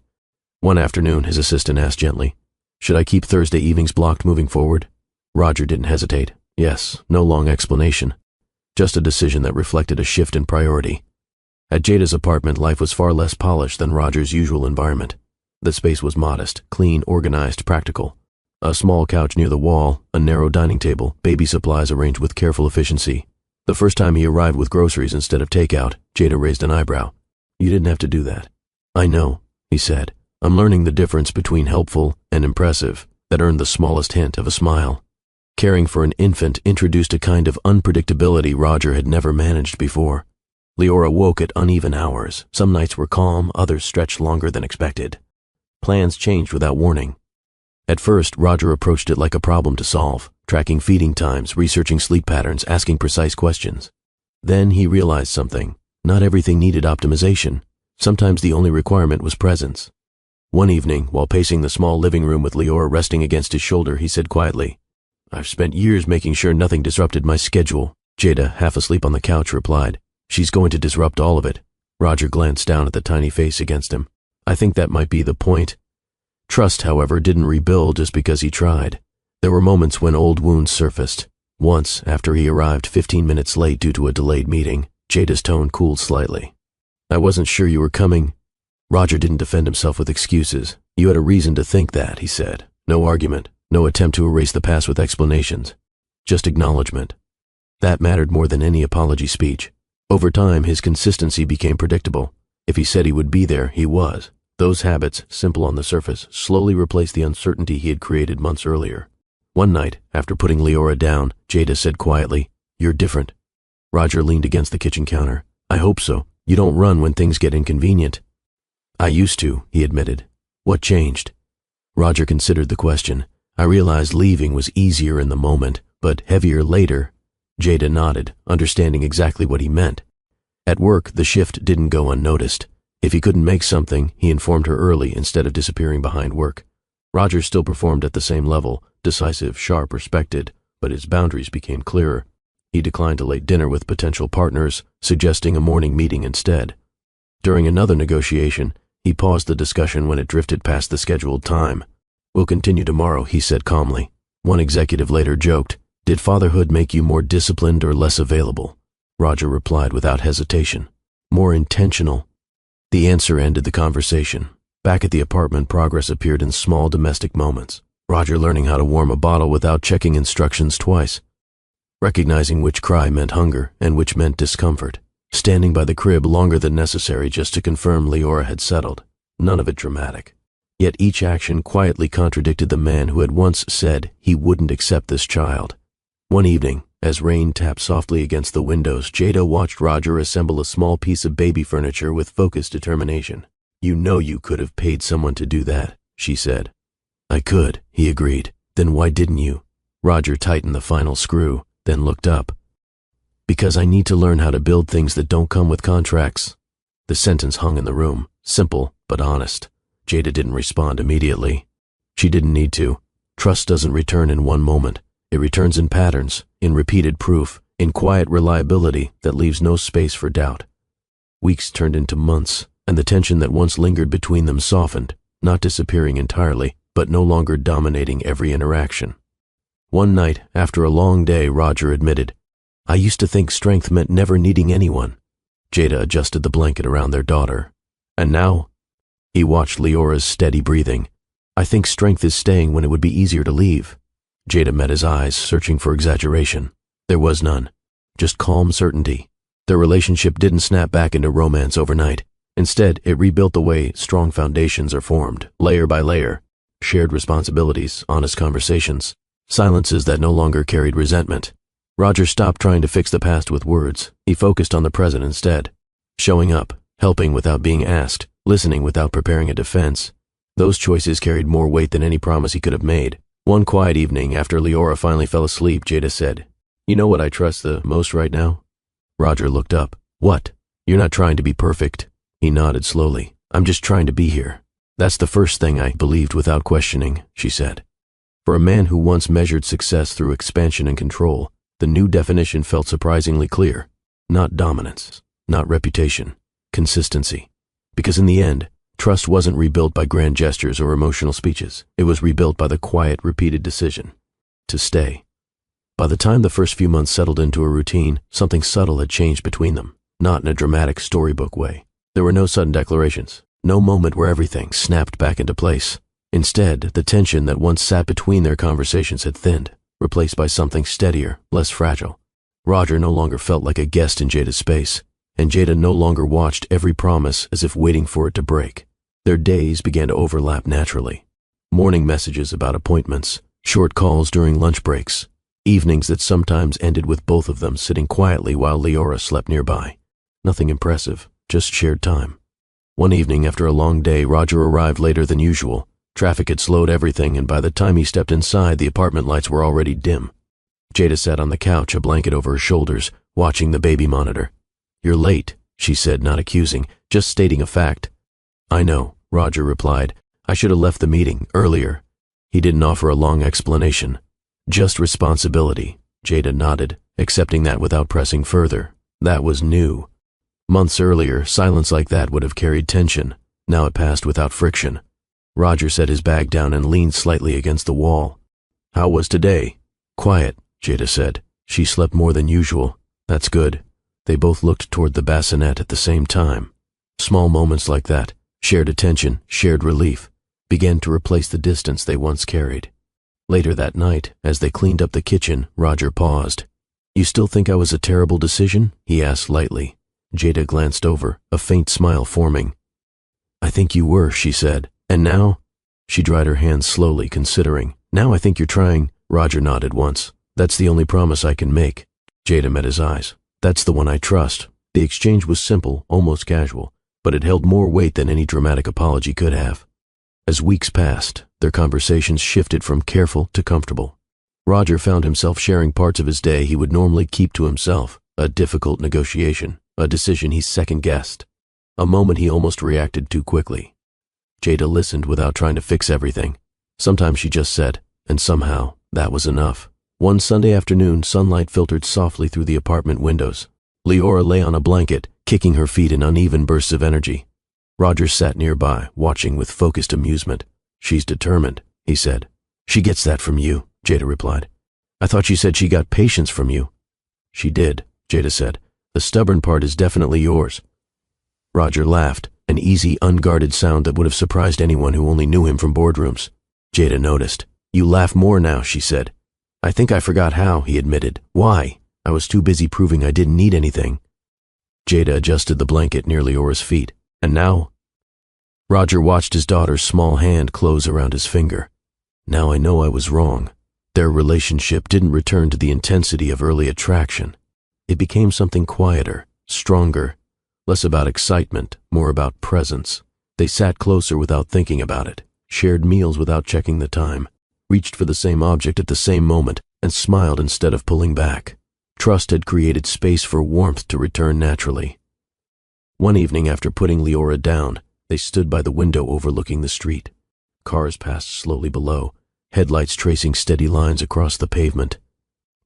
One afternoon, his assistant asked gently, "Should I keep Thursday evenings blocked moving forward?" Roger didn't hesitate. Yes, no long explanation. Just a decision that reflected a shift in priority. At Jada's apartment, life was far less polished than Roger's usual environment. The space was modest, clean, organized, practical. A small couch near the wall, a narrow dining table, baby supplies arranged with careful efficiency. The first time he arrived with groceries instead of takeout, Jada raised an eyebrow. "You didn't have to do that." "I know," he said. "I'm learning the difference between helpful and impressive that earned the smallest hint of a smile." Caring for an infant introduced a kind of unpredictability Roger had never managed before. Leora woke at uneven hours. Some nights were calm, others stretched longer than expected. Plans changed without warning. At first, Roger approached it like a problem to solve, tracking feeding times, researching sleep patterns, asking precise questions. Then he realized something. Not everything needed optimization. Sometimes the only requirement was presence. One evening, while pacing the small living room with Leora resting against his shoulder, he said quietly, "I've spent years making sure nothing disrupted my schedule." Jada, half asleep on the couch, replied, "She's going to disrupt all of it." Roger glanced down at the tiny face against him. "I think that might be the point." Trust, however, didn't rebuild just because he tried. There were moments when old wounds surfaced. Once, after he arrived 15 minutes late due to a delayed meeting, Jada's tone cooled slightly. "I wasn't sure you were coming." Roger didn't defend himself with excuses. "You had a reason to think that," he said. No argument, no attempt to erase the past with explanations. Just acknowledgement. That mattered more than any apology speech. Over time, his consistency became predictable. If he said he would be there, he was. Those habits, simple on the surface, slowly replaced the uncertainty he had created months earlier. One night, after putting Leora down, Jada said quietly, "You're different." Roger leaned against the kitchen counter. "I hope so. You don't run when things get inconvenient." "I used to," he admitted. "What changed?" Roger considered the question. "I realized leaving was easier in the moment, but heavier later." Jada nodded, understanding exactly what he meant. At work, the shift didn't go unnoticed. If he couldn't make something, he informed her early instead of disappearing behind work. Roger still performed at the same level, decisive, sharp, respected, but his boundaries became clearer. He declined a late dinner with potential partners, suggesting a morning meeting instead. During another negotiation, he paused the discussion when it drifted past the scheduled time. "We'll continue tomorrow," he said calmly. One executive later joked, "Did fatherhood make you more disciplined or less available?" Roger replied without hesitation, "More intentional." The answer ended the conversation. Back at the apartment, progress appeared in small domestic moments. Roger learning how to warm a bottle without checking instructions twice. Recognizing which cry meant hunger and which meant discomfort. Standing by the crib longer than necessary just to confirm Leora had settled. None of it dramatic. Yet each action quietly contradicted the man who had once said he wouldn't accept this child. One evening, as rain tapped softly against the windows, Jada watched Roger assemble a small piece of baby furniture with focused determination. "You know you could have paid someone to do that," she said. "I could," he agreed. "Then why didn't you?" Roger tightened the final screw, then looked up. "Because I need to learn how to build things that don't come with contracts." The sentence hung in the room, simple but honest. Jada didn't respond immediately. She didn't need to. Trust doesn't return in one moment. It returns in patterns, in repeated proof, in quiet reliability that leaves no space for doubt. Weeks turned into months, and the tension that once lingered between them softened, not disappearing entirely, but no longer dominating every interaction. One night, after a long day, Roger admitted, "I used to think strength meant never needing anyone." Jada adjusted the blanket around their daughter. "And now?" He watched Leora's steady breathing. "I think strength is staying when it would be easier to leave." Jada met his eyes, searching for exaggeration. There was none, just calm certainty. Their relationship didn't snap back into romance overnight. Instead, it rebuilt the way strong foundations are formed, layer by layer. Shared responsibilities, honest conversations, silences that no longer carried resentment. Roger stopped trying to fix the past with words. He focused on the present instead. Showing up, helping without being asked, listening without preparing a defense. Those choices carried more weight than any promise he could have made. One quiet evening, after Leora finally fell asleep, Jada said, "You know what I trust the most right now?" Roger looked up. "What? You're not trying to be perfect." He nodded slowly. "I'm just trying to be here. That's the first thing I believed without questioning," she said. For a man who once measured success through expansion and control, the new definition felt surprisingly clear. Not dominance, not reputation, consistency. Because in the end, trust wasn't rebuilt by grand gestures or emotional speeches. It was rebuilt by the quiet, repeated decision to stay. By the time the first few months settled into a routine, something subtle had changed between them, not in a dramatic storybook way. There were no sudden declarations, no moment where everything snapped back into place. Instead, the tension that once sat between their conversations had thinned, replaced by something steadier, less fragile. Roger no longer felt like a guest in Jada's space, and Jada no longer watched every promise as if waiting for it to break. Their days began to overlap naturally. Morning messages about appointments, short calls during lunch breaks, evenings that sometimes ended with both of them sitting quietly while Leora slept nearby. Nothing impressive, just shared time. One evening after a long day, Roger arrived later than usual. Traffic had slowed everything, and by the time he stepped inside, the apartment lights were already dim. Jada sat on the couch, a blanket over her shoulders, watching the baby monitor. "You're late," she said, not accusing, just stating a fact. "I know," Roger replied. "I should have left the meeting earlier." He didn't offer a long explanation. "Just responsibility." Jada nodded, accepting that without pressing further. That was new. Months earlier, silence like that would have carried tension. Now it passed without friction. Roger set his bag down and leaned slightly against the wall. "How was today?" "Quiet," Jada said. "She slept more than usual." "That's good." They both looked toward the bassinet at the same time. Small moments like that, shared attention, shared relief, began to replace the distance they once carried. Later that night, as they cleaned up the kitchen, Roger paused. "You still think I was a terrible decision?" he asked lightly. Jada glanced over, a faint smile forming. "I think you were," she said. "And now?" She dried her hands slowly, considering. "Now I think you're trying." Roger nodded once. "That's the only promise I can make." Jada met his eyes. "That's the one I trust." The exchange was simple, almost casual, but it held more weight than any dramatic apology could have. As weeks passed, their conversations shifted from careful to comfortable. Roger found himself sharing parts of his day he would normally keep to himself, a difficult negotiation, a decision he second-guessed, a moment he almost reacted too quickly. Jada listened without trying to fix everything. Sometimes she just said, and somehow, that was enough. One Sunday afternoon, sunlight filtered softly through the apartment windows. Leora lay on a blanket, kicking her feet in uneven bursts of energy. Roger sat nearby, watching with focused amusement. "She's determined," he said. "She gets that from you," Jada replied. "I thought she said she got patience from you." "She did," Jada said. "The stubborn part is definitely yours." Roger laughed, an easy, unguarded sound that would have surprised anyone who only knew him from boardrooms. Jada noticed. "You laugh more now," she said. "I think I forgot how," he admitted. "Why? I was too busy proving I didn't need anything." Jada adjusted the blanket near Leora's feet. "And now?" Roger watched his daughter's small hand close around his finger. "Now I know I was wrong." Their relationship didn't return to the intensity of early attraction. It became something quieter, stronger, less about excitement, more about presence. They sat closer without thinking about it, shared meals without checking the time, reached for the same object at the same moment, and smiled instead of pulling back. Trust had created space for warmth to return naturally. One evening after putting Leora down, they stood by the window overlooking the street. Cars passed slowly below, headlights tracing steady lines across the pavement.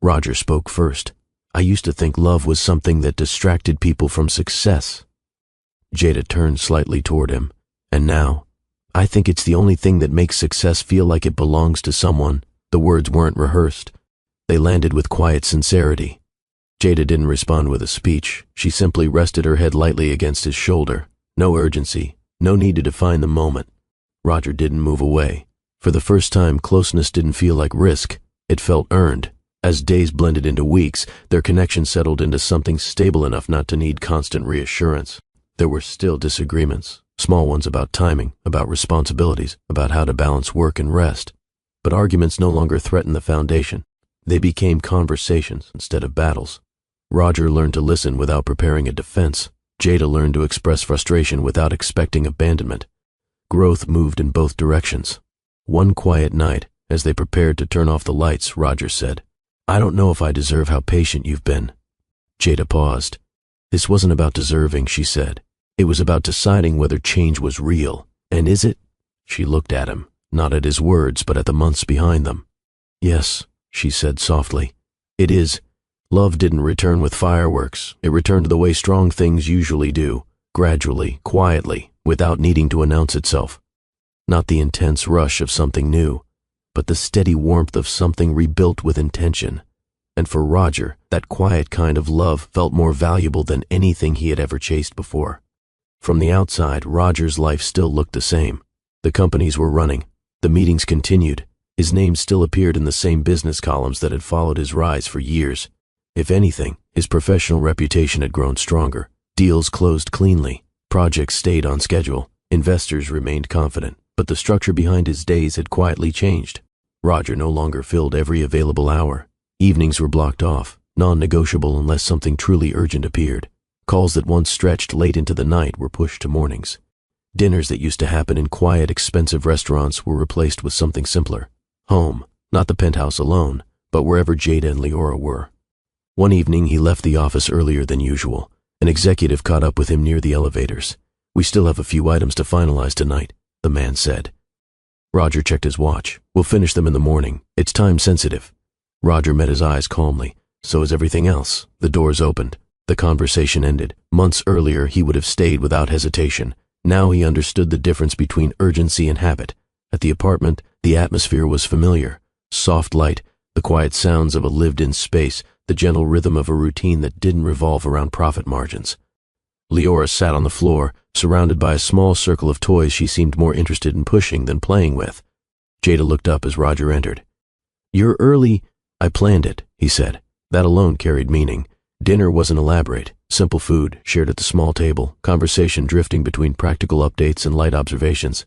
Roger spoke first. I used to think love was something that distracted people from success. Jada turned slightly toward him. And now, I think it's the only thing that makes success feel like it belongs to someone. The words weren't rehearsed. They landed with quiet sincerity. Jada didn't respond with a speech. She simply rested her head lightly against his shoulder. No urgency, no need to define the moment. Roger didn't move away. For the first time, closeness didn't feel like risk. It felt earned. As days blended into weeks, their connection settled into something stable enough not to need constant reassurance. There were still disagreements, small ones about timing, about responsibilities, about how to balance work and rest. But arguments no longer threatened the foundation. They became conversations instead of battles. Roger learned to listen without preparing a defense. Jada learned to express frustration without expecting abandonment. Growth moved in both directions. One quiet night, as they prepared to turn off the lights, Roger said, "I don't know if I deserve how patient you've been." Jada paused. "This wasn't about deserving," she said. "It was about deciding whether change was real. And is it?" She looked at him, not at his words, but at the months behind them. "Yes," she said softly. "It is. Love didn't return with fireworks. It returned the way strong things usually do, gradually, quietly, without needing to announce itself. Not the intense rush of something new, but the steady warmth of something rebuilt with intention. And for Roger, that quiet kind of love felt more valuable than anything he had ever chased before. From the outside, Roger's life still looked the same. The companies were running. The meetings continued. His name still appeared in the same business columns that had followed his rise for years. If anything, his professional reputation had grown stronger. Deals closed cleanly. Projects stayed on schedule. Investors remained confident. But the structure behind his days had quietly changed. Roger no longer filled every available hour. Evenings were blocked off, non-negotiable unless something truly urgent appeared. Calls that once stretched late into the night were pushed to mornings. Dinners that used to happen in quiet, expensive restaurants were replaced with something simpler. Home, not the penthouse alone, but wherever Jada and Leora were. One evening he left the office earlier than usual. An executive caught up with him near the elevators. "We still have a few items to finalize tonight," the man said. Roger checked his watch. "We'll finish them in the morning. It's time sensitive." Roger met his eyes calmly. "So is everything else." The doors opened. The conversation ended. Months earlier he would have stayed without hesitation. Now he understood the difference between urgency and habit. At the apartment, the atmosphere was familiar. Soft light, the quiet sounds of a lived-in space, the gentle rhythm of a routine that didn't revolve around profit margins. Leora sat on the floor, surrounded by a small circle of toys she seemed more interested in pushing than playing with. Jada looked up as Roger entered. "You're early." "I planned it," he said. That alone carried meaning. Dinner wasn't elaborate. Simple food, shared at the small table, conversation drifting between practical updates and light observations.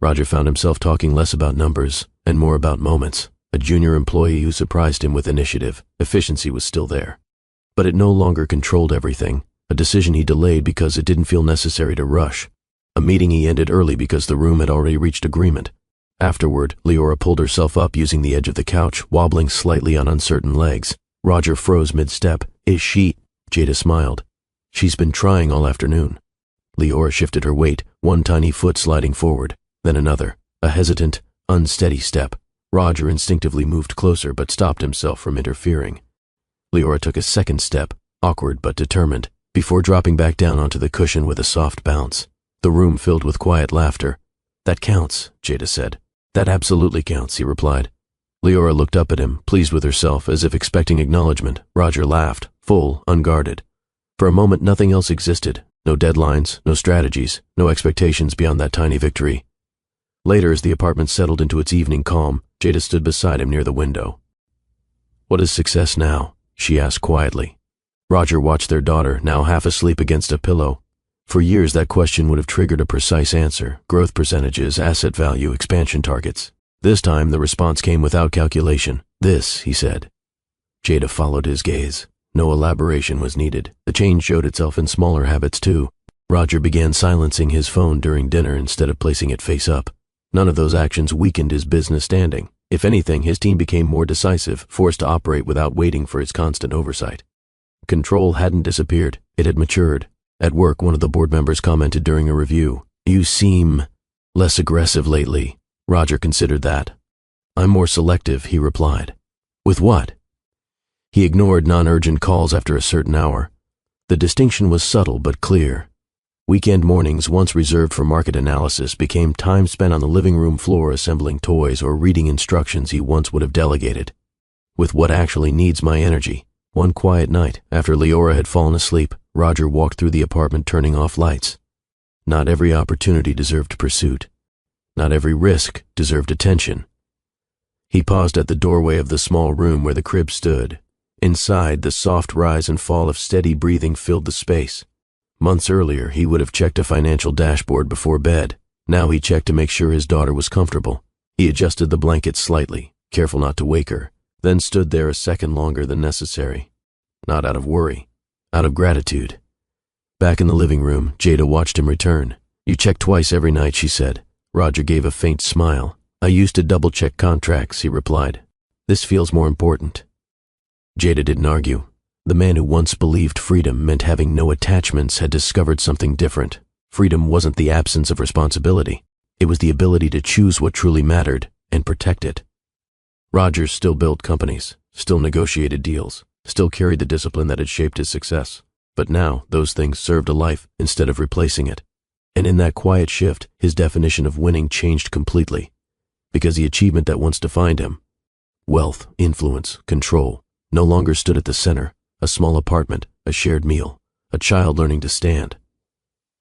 Roger found himself talking less about numbers and more about moments. A junior employee who surprised him with initiative. Efficiency was still there. But it no longer controlled everything. A decision he delayed because it didn't feel necessary to rush. A meeting he ended early because the room had already reached agreement. Afterward, Leora pulled herself up using the edge of the couch, wobbling slightly on uncertain legs. Roger froze mid-step. "Is she?" Jada smiled. "She's been trying all afternoon." Leora shifted her weight, one tiny foot sliding forward, then another. A hesitant, unsteady step. Roger instinctively moved closer but stopped himself from interfering. Leora took a second step, awkward but determined, before dropping back down onto the cushion with a soft bounce. The room filled with quiet laughter. "That counts," Jada said. "That absolutely counts," he replied. Leora looked up at him, pleased with herself, as if expecting acknowledgement. Roger laughed, full, unguarded. For a moment nothing else existed. No deadlines, no strategies, no expectations beyond that tiny victory. Later, as the apartment settled into its evening calm, Jada stood beside him near the window. "What is success now?" she asked quietly. Roger watched their daughter, now half asleep against a pillow. For years that question would have triggered a precise answer: growth percentages, asset value, expansion targets. This time the response came without calculation. "This," he said. Jada followed his gaze. No elaboration was needed. The change showed itself in smaller habits too. Roger began silencing his phone during dinner instead of placing it face up. None of those actions weakened his business standing. If anything, his team became more decisive, forced to operate without waiting for his constant oversight. Control hadn't disappeared. It had matured. At work, one of the board members commented during a review, "You seem less aggressive lately." Roger considered that. "I'm more selective," he replied. "With what?" He ignored non-urgent calls after a certain hour. The distinction was subtle but clear. Weekend mornings, once reserved for market analysis, became time spent on the living room floor assembling toys or reading instructions he once would have delegated. With what actually needs my energy? One quiet night, after Leora had fallen asleep, Roger walked through the apartment turning off lights. Not every opportunity deserved pursuit. Not every risk deserved attention. He paused at the doorway of the small room where the crib stood. Inside, the soft rise and fall of steady breathing filled the space. Months earlier, he would have checked a financial dashboard before bed. Now he checked to make sure his daughter was comfortable. He adjusted the blanket slightly, careful not to wake her, then stood there a second longer than necessary. Not out of worry, out of gratitude. Back in the living room, Jada watched him return. "You check twice every night," she said. Roger gave a faint smile. "I used to double-check contracts," he replied. "This feels more important." Jada didn't argue. The man who once believed freedom meant having no attachments had discovered something different. Freedom wasn't the absence of responsibility. It was the ability to choose what truly mattered and protect it. Rogers still built companies, still negotiated deals, still carried the discipline that had shaped his success. But now, those things served a life instead of replacing it. And in that quiet shift, his definition of winning changed completely. Because the achievement that once defined him, wealth, influence, control, no longer stood at the center. A small apartment, a shared meal, a child learning to stand.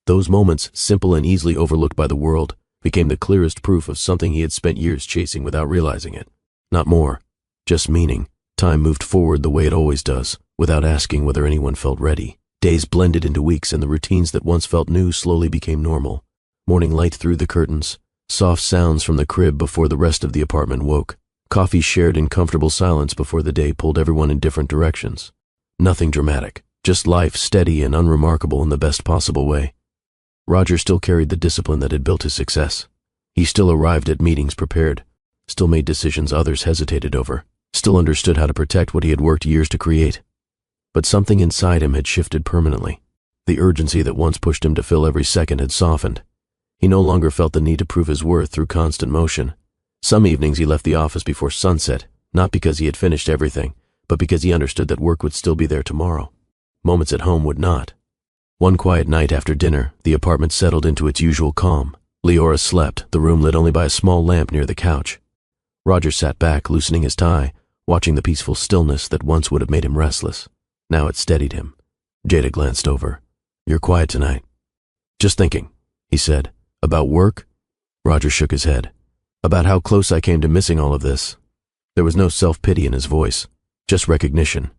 Those moments, simple and easily overlooked by the world, became the clearest proof of something he had spent years chasing without realizing it. Not more, just meaning. Time moved forward the way it always does, without asking whether anyone felt ready. Days blended into weeks, and the routines that once felt new slowly became normal. Morning light through the curtains, soft sounds from the crib before the rest of the apartment woke, coffee shared in comfortable silence before the day pulled everyone in different directions. Nothing dramatic, just life steady and unremarkable in the best possible way. Roger still carried the discipline that had built his success. He still arrived at meetings prepared, still made decisions others hesitated over, still understood how to protect what he had worked years to create. But something inside him had shifted permanently. The urgency that once pushed him to fill every second had softened. He no longer felt the need to prove his worth through constant motion. Some evenings he left the office before sunset, not because he had finished everything, but because he understood that work would still be there tomorrow. Moments at home would not. One quiet night after dinner, the apartment settled into its usual calm. Leora slept, the room lit only by a small lamp near the couch. Roger sat back, loosening his tie, watching the peaceful stillness that once would have made him restless. Now it steadied him. Jada glanced over. "You're quiet tonight." "Just thinking," he said. "About work?" Roger shook his head. "About how close I came to missing all of this." There was no self-pity in his voice. Just recognition.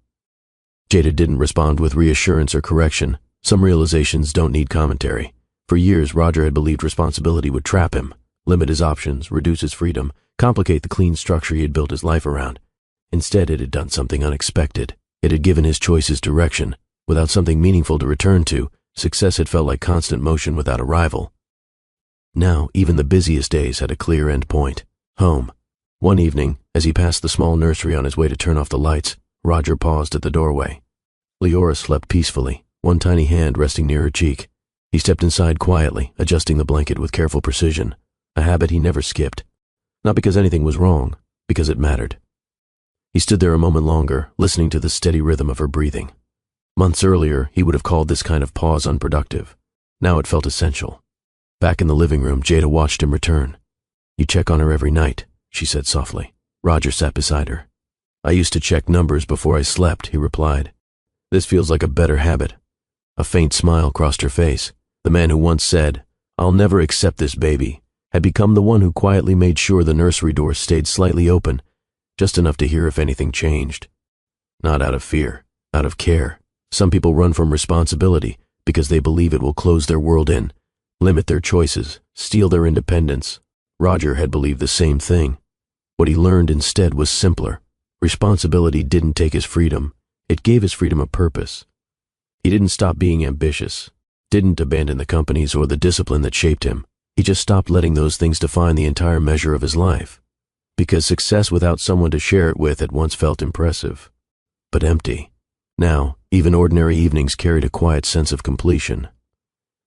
Jada didn't respond with reassurance or correction. Some realizations don't need commentary. For years, Roger had believed responsibility would trap him, limit his options, reduce his freedom, complicate the clean structure he had built his life around. Instead, it had done something unexpected. It had given his choices direction. Without something meaningful to return to, success had felt like constant motion without a rival. Now, even the busiest days had a clear end point. Home. One evening, as he passed the small nursery on his way to turn off the lights, Roger paused at the doorway. Leora slept peacefully, one tiny hand resting near her cheek. He stepped inside quietly, adjusting the blanket with careful precision, a habit he never skipped. Not because anything was wrong, because it mattered. He stood there a moment longer, listening to the steady rhythm of her breathing. Months earlier, he would have called this kind of pause unproductive. Now it felt essential. Back in the living room, Jada watched him return. "You check on her every night," she said softly. Roger sat beside her. "I used to check numbers before I slept," he replied. "This feels like a better habit." A faint smile crossed her face. The man who once said, "I'll never accept this baby," had become the one who quietly made sure the nursery door stayed slightly open, just enough to hear if anything changed. Not out of fear, out of care. Some people run from responsibility because they believe it will close their world in, limit their choices, steal their independence. Roger had believed the same thing. What he learned instead was simpler. Responsibility didn't take his freedom. It gave his freedom a purpose. He didn't stop being ambitious, didn't abandon the companies or the discipline that shaped him. He just stopped letting those things define the entire measure of his life. Because success without someone to share it with had once felt impressive, but empty. Now, even ordinary evenings carried a quiet sense of completion.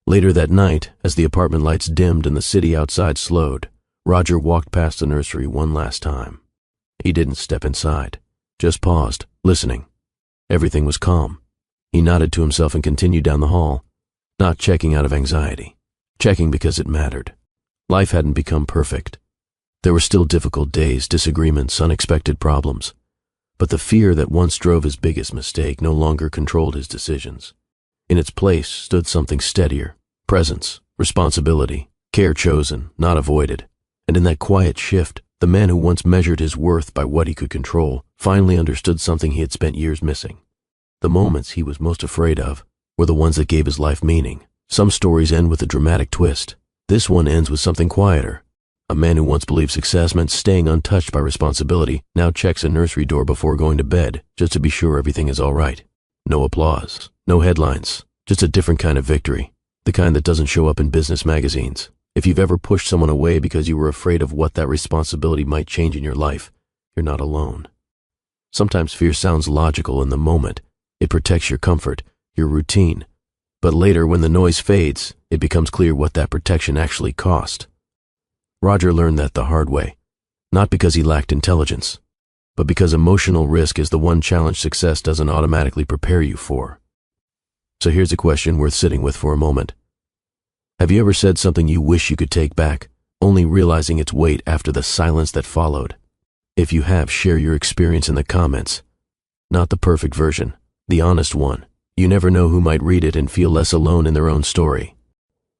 Later that night, as the apartment lights dimmed and the city outside slowed, Roger walked past the nursery one last time. He didn't step inside, just paused, listening, Everything was calm. He nodded to himself and continued down the hall, not checking out of anxiety, checking because it mattered. Life hadn't become perfect. There were still difficult days, disagreements, unexpected problems. But the fear that once drove his biggest mistake no longer controlled his decisions. In its place stood something steadier: presence, responsibility, care chosen, not avoided. And in that quiet shift, the man who once measured his worth by what he could control finally understood something he had spent years missing. The moments he was most afraid of were the ones that gave his life meaning. Some stories end with a dramatic twist. This one ends with something quieter. A man who once believed success meant staying untouched by responsibility now checks a nursery door before going to bed just to be sure everything is all right. No applause, no headlines, just a different kind of victory, the kind that doesn't show up in business magazines. If you've ever pushed someone away because you were afraid of what that responsibility might change in your life, you're not alone. Sometimes fear sounds logical in the moment. It protects your comfort, your routine. But later, when the noise fades, it becomes clear what that protection actually cost. Roger learned that the hard way, not because he lacked intelligence, but because emotional risk is the one challenge success doesn't automatically prepare you for. So here's a question worth sitting with for a moment. Have you ever said something you wish you could take back, only realizing its weight after the silence that followed? If you have, share your experience in the comments. Not the perfect version, the honest one. You never know who might read it and feel less alone in their own story.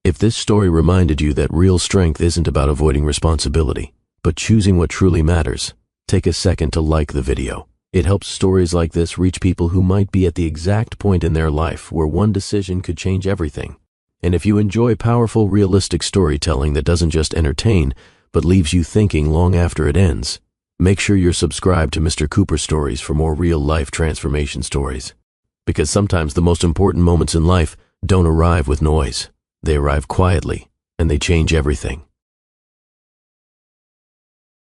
If this story reminded you that real strength isn't about avoiding responsibility, but choosing what truly matters, take a second to like the video. It helps stories like this reach people who might be at the exact point in their life where one decision could change everything. And if you enjoy powerful, realistic storytelling that doesn't just entertain, but leaves you thinking long after it ends, make sure you're subscribed to Mr. Cooper Stories for more real-life transformation stories. Because sometimes the most important moments in life don't arrive with noise. They arrive quietly, and they change everything.